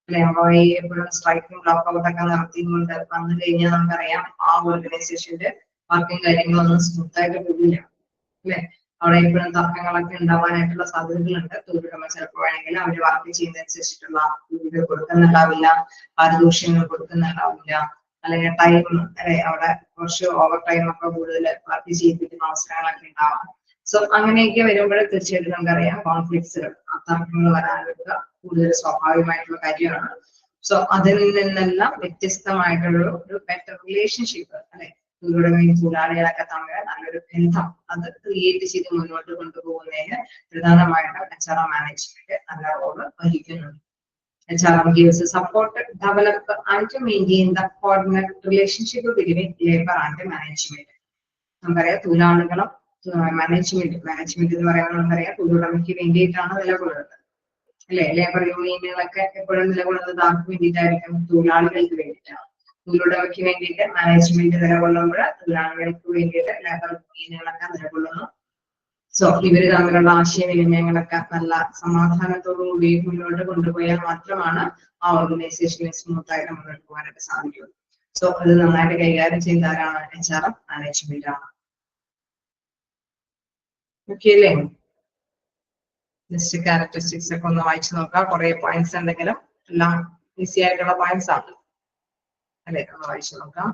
അല്ലെ എംപ്ലോയി എപ്പോഴും സ്ട്രൈക്കും ലോക്കൗട്ട് ഒക്കെ നടത്തിക്കൊണ്ട് വന്നു കഴിഞ്ഞാൽ നമുക്കറിയാം ആ ഓർഗനൈസേഷന്റെ വർക്കും കാര്യങ്ങളൊന്നും സ്മൂത്ത് ആയിട്ട് പോകില്ല അല്ലെ. അവിടെ എപ്പോഴും തർക്കങ്ങളൊക്കെ ഉണ്ടാവാനായിട്ടുള്ള സാധ്യതകളുണ്ട്. തൊഴിലുടമ ചിലപ്പോൾ വേണമെങ്കിൽ അവർ വർക്ക് ചെയ്യുന്നതനുസരിച്ചിട്ടുള്ള കൂലികൾ കൊടുക്കുന്നുണ്ടാവില്ല, പാരിതോഷികങ്ങൾ കൊടുക്കുന്നുണ്ടാവില്ല, അല്ലെങ്കിൽ ടൈം അല്ലെ അവിടെ കുറച്ച് ഓവർ ടൈം ഒക്കെ കൂടുതൽ വർക്ക് ചെയ്യിപ്പിക്കുന്ന അവസരങ്ങളൊക്കെ ഉണ്ടാവാം. സോ അങ്ങനെയൊക്കെ വരുമ്പോൾ തീർച്ചയായിട്ടും നമുക്കറിയാം കോൺഫ്ലിക്ട്സുകൾ, തർക്കങ്ങൾ വരാനുള്ള കൂടുതൽ സ്വാഭാവികമായിട്ടുള്ള കാര്യമാണ്. സോ അതിൽ നിന്നെല്ലാം വ്യത്യസ്തമായിട്ടുള്ള ഒരു ബെറ്റർ റിലേഷൻഷിപ്പ് അല്ലെ തൊഴിലുടമയും തൊഴിലാളികളൊക്കെ തമ്മിൽ നല്ലൊരു ബന്ധം അത് ക്രിയേറ്റ് ചെയ്ത് മുന്നോട്ട് കൊണ്ടുപോകുന്നതിന് പ്രധാനമായിട്ടും HRM മാനേജ്മെന്റ് നല്ല റോള് വഹിക്കുന്നുണ്ട്. HRM gives support, develop and maintain the coordinate relationship between labor and management. നമുക്കറിയാം തൊഴിലാളികളും മാനേജ്മെന്റ് എന്ന് പറയുന്നത് നമുക്കറിയാം തൊഴിലുടമയ്ക്ക് വേണ്ടിയിട്ടാണ് നിലകൊള്ളുന്നത് അല്ലെ. ലേബർ യൂണിയനുകളൊക്കെ എപ്പോഴും നിലകൊള്ളുന്നത് ആർക്ക് വേണ്ടിയിട്ടായിരിക്കും? തൊഴിലാളികൾക്ക് വേണ്ടിയിട്ടാണ്. തൊഴിലുടമയ്ക്ക് വേണ്ടിയിട്ട് മാനേജ്മെന്റ് നിലകൊള്ളുമ്പോൾ തൊഴിലാളികൾക്ക് വേണ്ടിയിട്ട് ലേബർ യൂണിയനുകളൊക്കെ നിലകൊള്ളുന്നു. സോ ഇവര് തമ്മിലുള്ള ആശയവിനിമയങ്ങളൊക്കെ നല്ല സമാധാനത്തോടുകൂടി മുന്നോട്ട് കൊണ്ടുപോയാൽ മാത്രമാണ് ആ ഓർഗനൈസേഷനെ സ്മൂത്ത് ആയിട്ട് മുന്നോട്ട് പോകാനായിട്ട് സാധിക്കുള്ളൂ. സോ അത് നന്നായിട്ട് കൈകാര്യം ചെയ്ത ആരാണ്? HRM മാനേജ്മെന്റ് ആണ്. ഓക്കെ അല്ലേ? ജസ്റ്റ് ക്യാരക്ടറിസ്റ്റിക്സ് ഒക്കെ ഒന്ന് വായിച്ചു നോക്കാം. കുറെ പോയിന്റ്സ് എന്തെങ്കിലും എല്ലാം ഈസി ആയിട്ടുള്ള പോയിന്റ്സ് ആണ് അല്ലെ, ഒന്ന് വായിച്ചു നോക്കാം.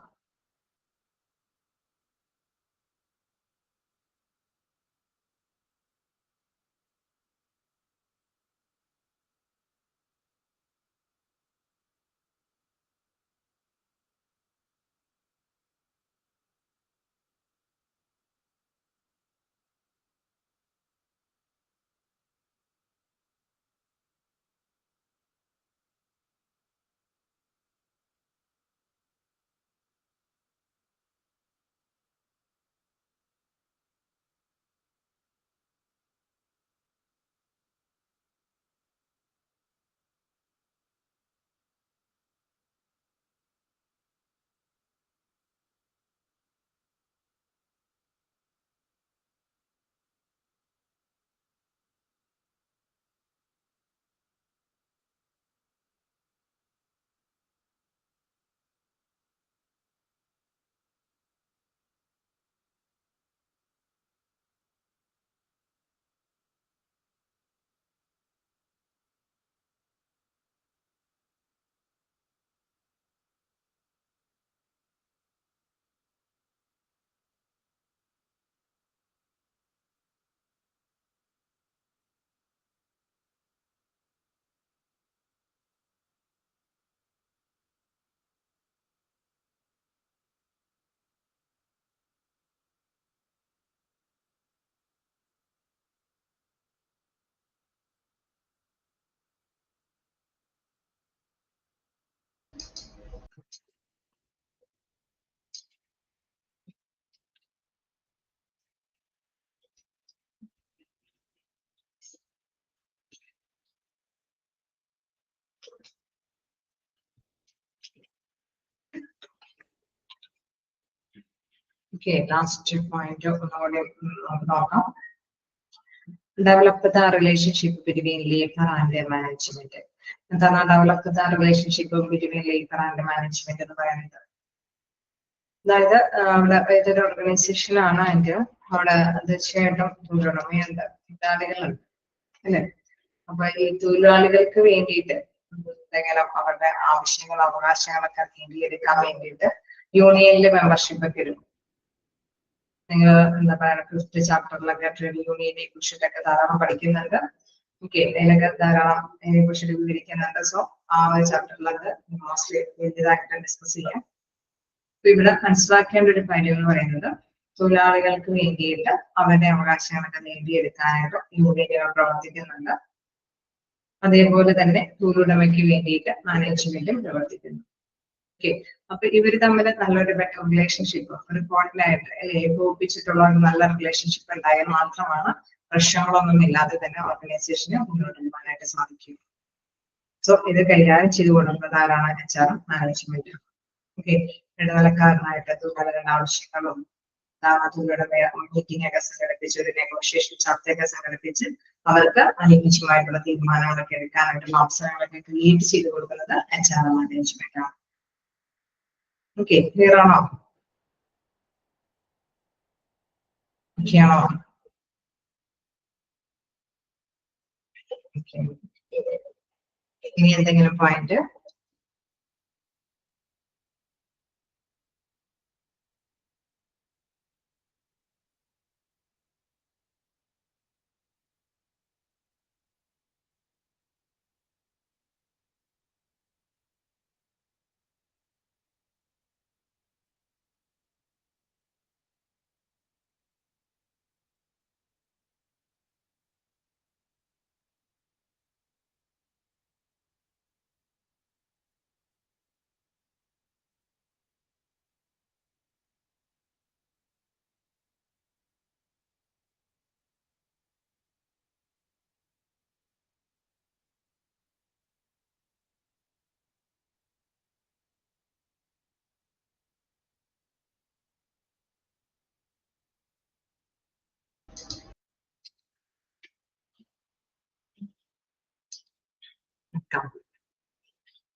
Okay, last point ഒന്നുകൂടി നോക്കാം. Develop the relationship between labor and management. എന്താണ് develop the relationship between labor and management എന്ന് പറയുന്നത്? അതായത് ഏതൊരു ഓർഗനൈസേഷൻ ആണ് അതിന്റെ അവിടെ തീർച്ചയായിട്ടും തൊഴിലുടമയുണ്ട്, തൊഴിലാളികളുണ്ട് അല്ലെ. അപ്പൊ ഈ തൊഴിലാളികൾക്ക് വേണ്ടിയിട്ട് എന്തെങ്കിലും അവരുടെ ആവശ്യങ്ങൾ അവകാശങ്ങളൊക്കെ നേടിയെടുക്കാൻ വേണ്ടിയിട്ട് യൂണിയനിൽ മെമ്പർഷിപ്പ് ഒക്കെ വരും. നിങ്ങൾ എന്താ പറയുക ഫിഫ്ത് ചാപ്റ്ററിലൊക്കെ ട്രേഡ് യൂണിയനെ കുറിച്ചിട്ടൊക്കെ ധാരാളം പഠിക്കുന്നുണ്ട്. ഓക്കെ, അതിലൊക്കെ ധാരാളം അതിനെ കുറിച്ചിട്ട് വിവരിക്കുന്നുണ്ട്. സോ ആ ഒരു ചാപ്റ്ററിലൊക്കെ മോസ്റ്റ്ലി വലിയതായിട്ട് ഡിസ്കസ് ചെയ്യാം. ഇവിടെ മനസ്സിലാക്കേണ്ട ഒരു കാര്യം എന്ന് പറയുന്നത് തൊഴിലാളികൾക്ക് വേണ്ടിയിട്ട് അവരുടെ അവകാശങ്ങളൊക്കെ നേടിയെടുക്കാനായിട്ട് യൂണിയനുകൾ പ്രവർത്തിക്കുന്നുണ്ട്. അതേപോലെ തന്നെ തൊഴിലുടമയ്ക്ക് വേണ്ടിയിട്ട് മാനേജ്മെന്റും പ്രവർത്തിക്കുന്നു. ഓക്കെ, അപ്പൊ ഇവര് തമ്മിൽ നല്ലൊരു ബെറ്റർ റിലേഷൻഷിപ്പ്, ഒരു കോർഡിനായിട്ട് അല്ലെ ഏകോപിപ്പിച്ചിട്ടുള്ള ഒരു നല്ല റിലേഷൻഷിപ്പ് ഉണ്ടായാൽ മാത്രമാണ് പ്രശ്നങ്ങളൊന്നും ഇല്ലാതെ തന്നെ ഓർഗനൈസേഷന് മുന്നോട്ട് പോകാനായിട്ട് സാധിക്കും. സോ ഇത് കൈകാര്യം ചെയ്തു കൊടുക്കുന്നത് ആരാണ്? HR management. ഓക്കെ, ഇടനിലക്കാരനായിട്ട് തൊഴിലാളികളുടെ ആവശ്യങ്ങളും തൊഴിലുടെ മീറ്റിംഗ് ഒക്കെ സംഘടിപ്പിച്ച് ഒരു നെഗോഷിയേഷൻ ചർച്ചയൊക്കെ സംഘടിപ്പിച്ച് അവർക്ക് അനുയോജ്യമായിട്ടുള്ള തീരുമാനങ്ങളൊക്കെ എടുക്കാനായിട്ടുള്ള അവസരങ്ങളൊക്കെ ക്രിയേറ്റ് ചെയ്ത് കൊടുക്കുന്നത് HR മാനേജ്മെന്റ് ആണ്. ഓക്കെ, ക്ലിയർ ആണോ? ഓക്കെ ആണോ? ഇനി എന്തെങ്കിലും point?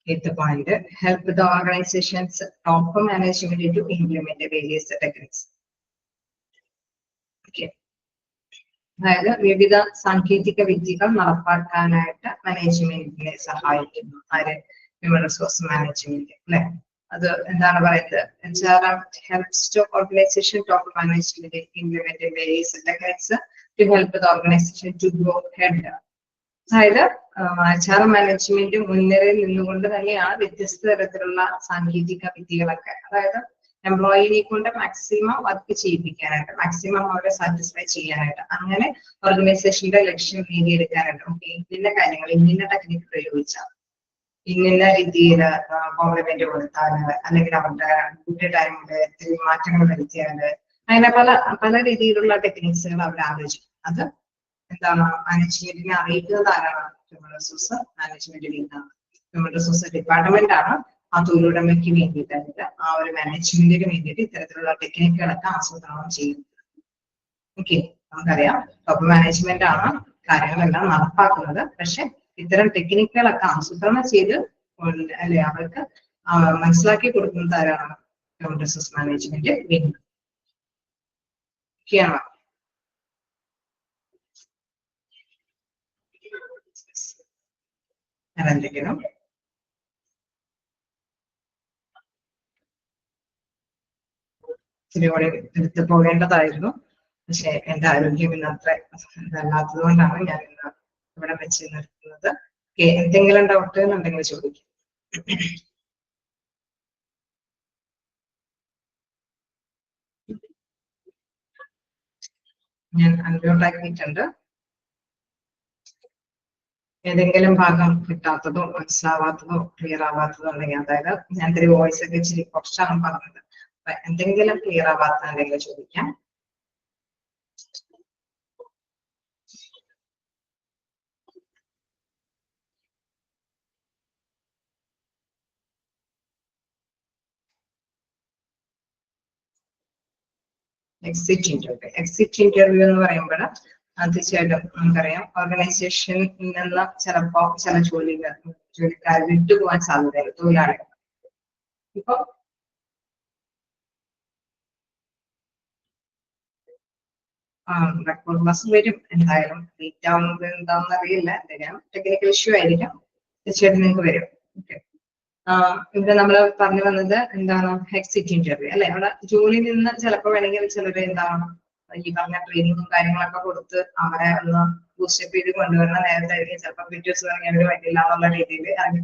Eighth point, help the organization's top management to implement various techniques. Okay. അതായത് വിവിധ സാങ്കേതിക വിദ്യകൾ നടപ്പാക്കാനായിട്ട് മാനേജ്മെന്റിനെ സഹായിക്കുന്നു. ആര്? ഹ്യൂമൻ റിസോഴ്സ് മാനേജ്മെന്റ് അല്ലെ. അത് എന്താണ് പറയുന്നത്? HR helps to organization top management implement various techniques to help the organization to grow ahead. അതായത് HR മാനേജ്മെന്റ് മുൻനിരയിൽ നിന്നുകൊണ്ട് തന്നെയാണ് വ്യത്യസ്ത തരത്തിലുള്ള സാങ്കേതിക വിദ്യകളൊക്കെ, അതായത് എംപ്ലോയിനെ കൊണ്ട് മാക്സിമം വർക്ക് ചെയ്യിപ്പിക്കാനായിട്ട്, മാക്സിമം അവരെ സാറ്റിസ്ഫൈ ചെയ്യാനായിട്ട്, അങ്ങനെ ഓർഗനൈസേഷന്റെ ലക്ഷ്യം നേടിയെടുക്കാനായിട്ട്. ഓക്കെ, ഇന്ന കാര്യങ്ങൾ ഇന്ന ടെക്നിക്ക് പ്രയോഗിച്ചാൽ, ഇന്ന രീതിയിൽ കോംപ്ലിമെന്റ് കൊടുത്താല്, അല്ലെങ്കിൽ അവരുടെ ഡ്യൂട്ടി ടൈമില് മാറ്റങ്ങൾ വരുത്തിയാല്, അങ്ങനെ പല പല രീതിയിലുള്ള ടെക്നിക്സുകൾ അവർ ആലോചിക്കും. അത് എന്താണ് മാനേജ്മെന്റിനെ അറിയിക്കുന്നത് ആരാണ്? ഹ്യൂമൻ റിസോഴ്സ് മാനേജ്മെന്റ് വിഭാഗം, ഹ്യൂമൻ റിസോഴ്സ് ഡിപ്പാർട്ട്മെന്റ് ആണ് ആ തൊഴിലുടമയ്ക്ക് വേണ്ടിയിട്ട് ആ ഒരു മാനേജ്മെന്റിന് വേണ്ടിയിട്ട് ഇത്തരത്തിലുള്ള ടെക്നിക്കുകളൊക്കെ ആസൂത്രണം ചെയ്യുന്നത്. ഓക്കെ, നമുക്കറിയാം ടോപ്പ് മാനേജ്മെന്റ് ആണ് കാര്യങ്ങളെല്ലാം നടപ്പാക്കുന്നത്. പക്ഷെ ഇത്തരം ടെക്നിക്കുകളൊക്കെ ആസൂത്രണം ചെയ്ത് അല്ലെ അവർക്ക് മനസ്സിലാക്കി കൊടുക്കുന്നത് ആരാണ്? ഹ്യൂമൻ റിസോഴ്സ് മാനേജ്മെന്റ് വിഭാഗം. ഓക്കെയാണോ? എന്തെങ്കിലും ഇച്ചിരി കൂടെ എടുത്തു പോകേണ്ടതായിരുന്നു. പക്ഷെ എന്റെ ആരോഗ്യം ഇന്ന് അത്ര ഇതല്ലാത്തത് കൊണ്ടാണ് ഞാൻ ഇന്ന് ഇവിടെ വെച്ച് നിർത്തുന്നത്. എന്തെങ്കിലും ഡൗട്ട് ഉണ്ടെങ്കിൽ ചോദിക്കും. ഞാൻ അൺമ്യൂട്ട് ആക്കിയിട്ടുണ്ട്. ഏതെങ്കിലും ഭാഗം കിട്ടാത്തതോ മനസ്സിലാവാത്തതോ ക്ലിയർ ആവാത്തതോ ഉണ്ടെങ്കിൽ, അതായത് ഞാൻ ഇത്തിരി വോയിസ് ഒക്കെ ഇച്ചിരി കുറച്ചാണ് പറഞ്ഞത്, അപ്പൊ എന്തെങ്കിലും ക്ലിയർ ആവാത്ത എന്തെങ്കിലും ചോദിക്കാം. Exit interview. എക്സിറ്റ് ഇന്റർവ്യൂ എന്ന് പറയുമ്പോൾ തീർച്ചയായിട്ടും നമുക്കറിയാം ഓർഗനൈസേഷനിൽ നിന്ന് ചിലപ്പോ ചില ജോലിക്കാർ വിട്ടുപോകാൻ സാധ്യതയുണ്ട്, തൊഴിലാളികൾ. ഇപ്പൊ റെക്കോർഡ് ക്ലാസ് വരും എന്തായാലും. ലേറ്റ് ആവുന്നത് എന്താണെന്ന് അറിയില്ല, എന്തെങ്കിലും ടെക്നിക്കൽ ഇഷ്യൂ ആയിരിക്കാം. തീർച്ചയായിട്ടും നിങ്ങൾക്ക് വരും. ഓക്കെ, ഇവിടെ നമ്മൾ പറഞ്ഞു വന്നത് എന്താണ്, എക്സിറ്റ് ഇന്റർവ്യൂ അല്ലെ. അവിടെ ജോലിയിൽ നിന്ന് ചിലപ്പോൾ വേണമെങ്കിൽ ചിലർ എന്താണ് ഈ പറഞ്ഞ ട്രെയിനിങ്ങും കാര്യങ്ങളൊക്കെ കൊടുത്ത് അവരെ ഒന്ന് ബൂസ്റ്റപ്പ് ചെയ്ത് കൊണ്ടുവരുന്ന നേരത്തായിരിക്കും ചിലപ്പോൾ വീഡിയോസ് ഇറങ്ങിയവർ വരില്ല എന്നുള്ള രീതിയിൽ ഇറങ്ങി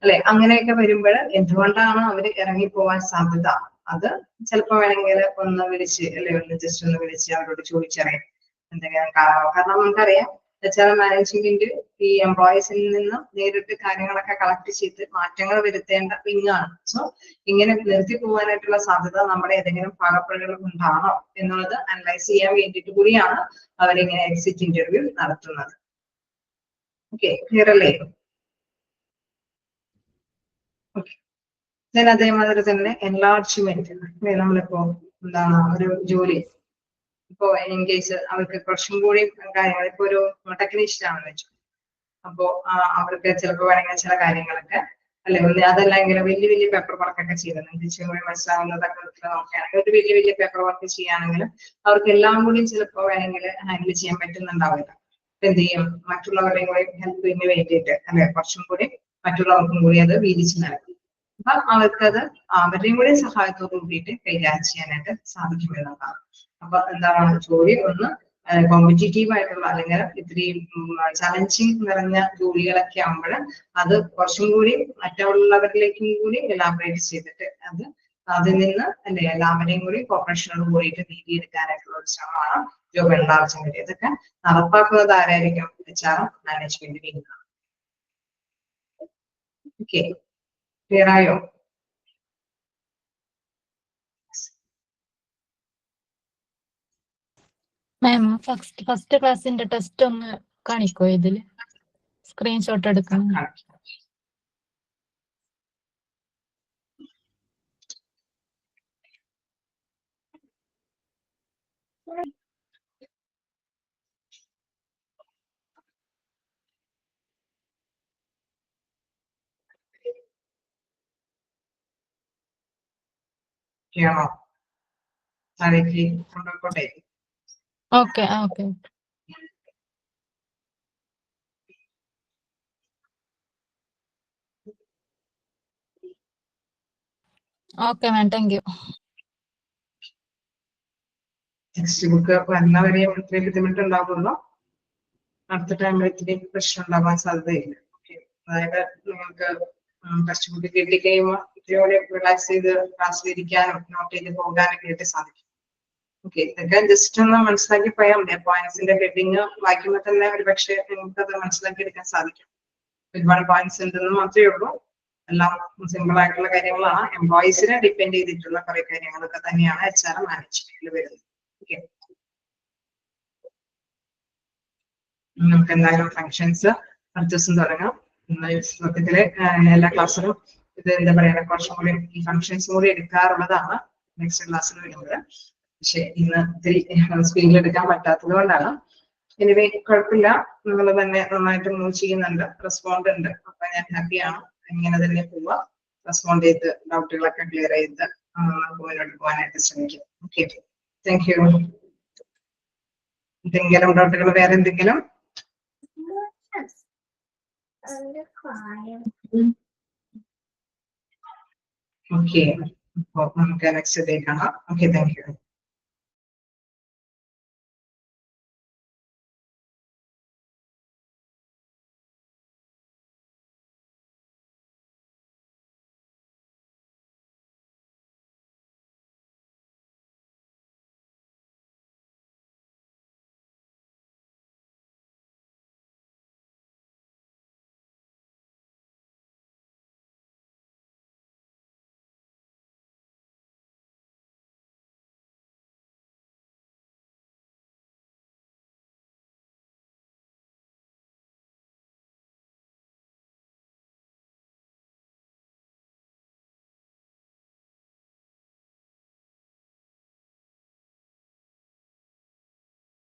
അല്ലെ. അങ്ങനെയൊക്കെ വരുമ്പോൾ എന്തുകൊണ്ടാണ് അവർ ഇറങ്ങിപ്പോവാൻ സാധ്യത, അത് ചിലപ്പോൾ വേണമെങ്കിൽ ഒന്ന് വിളിച്ച് അല്ലെ, ഒന്ന് ജസ്റ്റ് ഒന്ന് വിളിച്ച് അവരോട് ചോദിച്ചറിയാം എന്തെങ്കിലും കാരണം. കാരണം നമുക്കറിയാം HR മാനേജ്മെന്റ് ഈ എംപ്ലോയീസിൽ നിന്നും നേരിട്ട് കാര്യങ്ങളൊക്കെ കളക്ട് ചെയ്ത് മാറ്റങ്ങൾ വരുത്തേണ്ട വിങ്ങാണ്. സോ ഇങ്ങനെ നിർത്തി പോകാനായിട്ടുള്ള സാധ്യത നമ്മുടെ ഏതെങ്കിലും പാകപ്പിഴകൾ കൊണ്ടാണോ എന്നുള്ളത് അനലൈസ് ചെയ്യാൻ വേണ്ടിയിട്ട് കൂടിയാണ് അവരിങ്ങനെ എക്സിറ്റ് ഇന്റർവ്യൂ നടത്തുന്നത്. ഓക്കെ, ക്ലിയർ അല്ലേ? ഓക്കെ, അതേമാതിരി തന്നെ എൻലാർജ്മെന്റ്. നമ്മളിപ്പോ എന്താണ് ഒരു ജോലി ഇപ്പോ ഇൻ കേസ് അവർക്ക് കുറച്ചും കൂടി കാര്യങ്ങൾ, ഇപ്പൊ ഒരു ടെക്നീഷ്യൻ ആണെന്ന് വെച്ചു, അപ്പോ അവർക്ക് ചിലപ്പോൾ വേണമെങ്കിൽ ചില കാര്യങ്ങളൊക്കെ അല്ലെ അതല്ലെങ്കിൽ വലിയ വലിയ പേപ്പർ വർക്കൊക്കെ ചെയ്ത് നിങ്ങൾക്ക് കൂടി മനസ്സിലാവുന്നതൊക്കെ നോക്കുകയാണെങ്കിൽ ഒരു വലിയ വലിയ പേപ്പർ വർക്ക് ചെയ്യുകയാണെങ്കിലും അവർക്ക് എല്ലാം കൂടി ചിലപ്പോൾ വേണമെങ്കിൽ ഹാൻഡിൽ ചെയ്യാൻ പറ്റുന്നുണ്ടാവില്ല. എന്ത് ചെയ്യും, മറ്റുള്ളവരുടെയും കൂടി ഹെൽപ്പിന് വേണ്ടിയിട്ട് അല്ലെ കുറച്ചും കൂടി മറ്റുള്ളവർക്കും കൂടി അത് വീതിച്ചു നൽകും. അപ്പൊ അവർക്കത് അവരുടെയും കൂടി സഹായത്തോട് കൂടിയിട്ട് കൈകാര്യം ചെയ്യാനായിട്ട് സാധിക്കുമെന്നുള്ളതാണ്. അപ്പൊ എന്താണ്, ജോലി ഒന്ന് കോമ്പറ്റീറ്റീവ് ആയിട്ടുള്ള അല്ലെങ്കിൽ ഇത്രയും ചലഞ്ചിങ് നിറഞ്ഞ ജോലികളൊക്കെ ആകുമ്പോൾ അത് കുറച്ചും കൂടി മറ്റുള്ളവരിലേക്കും കൂടി എലാബറേറ്റ് ചെയ്തിട്ട് അതിൽ നിന്ന് അല്ലെ എല്ലാവരെയും കൂടി കോർപ്പറേഷനോട് കൂടിയിട്ട് നേടിയെടുക്കാനായിട്ടുള്ള ഒരു ശ്രമമാണ് ജോബ് എൻലാർജ്മെന്റ്. ഇതൊക്കെ നടപ്പാക്കുന്നത് ആരായിരിക്കും? HR management. ഓക്കെ, ക്ലിയർ ആയോ? മാം ഫസ്റ്റ് ക്ലാസ്സിന്റെ ടെസ്റ്റ് ഒന്ന് കാണിക്കോ? ഇതില് സ്ക്രീൻഷോട്ട് എടുക്കണം. Okay okay okay ma'am, thank you. Textbook വരുന്നവരെയും ഇത്രയും ബുദ്ധിമുട്ടുണ്ടാകുമല്ലോ, അടുത്ത ടൈമിൽ ഇത്തിരി പ്രശ്നം ഉണ്ടാകാൻ സാധ്യതയില്ല. അതായത് നിങ്ങൾക്ക് ടെക്സ്റ്റ് ബുക്ക് കിട്ടി കഴിയുമ്പോൾ ഇത്തിരി റിലാക്സ് ചെയ്ത് ക്ലാസ്സിലിരിക്കാനും നോട്ട് ചെയ്ത് പോകാനൊക്കെ ആയിട്ട് സാധിക്കും. ഓക്കെ, ഇതൊക്കെ ജസ്റ്റ് ഒന്ന് മനസ്സിലാക്കി പോയാൽ മതി. പോയിന്റ്സിന്റെ ഹെഡിങ് വായിക്കുമ്പോൾ തന്നെ ഒരുപക്ഷെ നിങ്ങൾക്ക് അത് മനസ്സിലാക്കി എടുക്കാൻ സാധിക്കും. ഒരുപാട് പോയിന്റ്സ് ഉണ്ടെന്ന് മാത്രമേ ഉള്ളൂ, എല്ലാം സിമ്പിൾ ആയിട്ടുള്ള കാര്യങ്ങളാണ്. എംപ്ലോയീസിനെ ഡിപ്പെൻഡ് ചെയ്തിട്ടുള്ള കുറെ കാര്യങ്ങളൊക്കെ തന്നെയാണ് HR മാനേജ്മെന്റിൽ വരുന്നത്. ഓക്കെ, നമുക്ക് എന്തായാലും ഫങ്ഷൻസ് അടുത്ത ദിവസം തുടങ്ങാം. സത്യത്തില് എല്ലാ ക്ലാസ്സിലും ഇത് എന്താ പറയാ കുറച്ചും കൂടി ഈ ഫങ്ഷൻസ് കൂടി എടുക്കാറുള്ളതാണ് നെക്സ്റ്റ് ക്ലാസ്സിൽ വരുന്നത്. പക്ഷെ ഇന്ന് ഇത്തിരി സ്പീഡിൽ എടുക്കാൻ പറ്റാത്തത് കൊണ്ടാണ്. എനിവേ കുഴപ്പമില്ല, നിങ്ങൾ തന്നെ നന്നായിട്ട് മൂവ് ചെയ്യുന്നുണ്ട്, റെസ്പോണ്ട് ഉണ്ട്. അപ്പൊ ഞാൻ ഹാപ്പിയാണ്. ഇങ്ങനെ തന്നെ പോവാ, റെസ്പോണ്ട് ചെയ്ത് ഡൗട്ടുകളൊക്കെ ക്ലിയർ ചെയ്ത് മുന്നോട്ട് പോകാനായിട്ട് ശ്രമിക്കും. Okay, thank you. എന്തെങ്കിലും ഡൗട്ടുകൾ വേറെ എന്തെങ്കിലും? ഓക്കെ, നമുക്ക് നെക്സ്റ്റ് ഡേ കാണാം. Okay, thank you.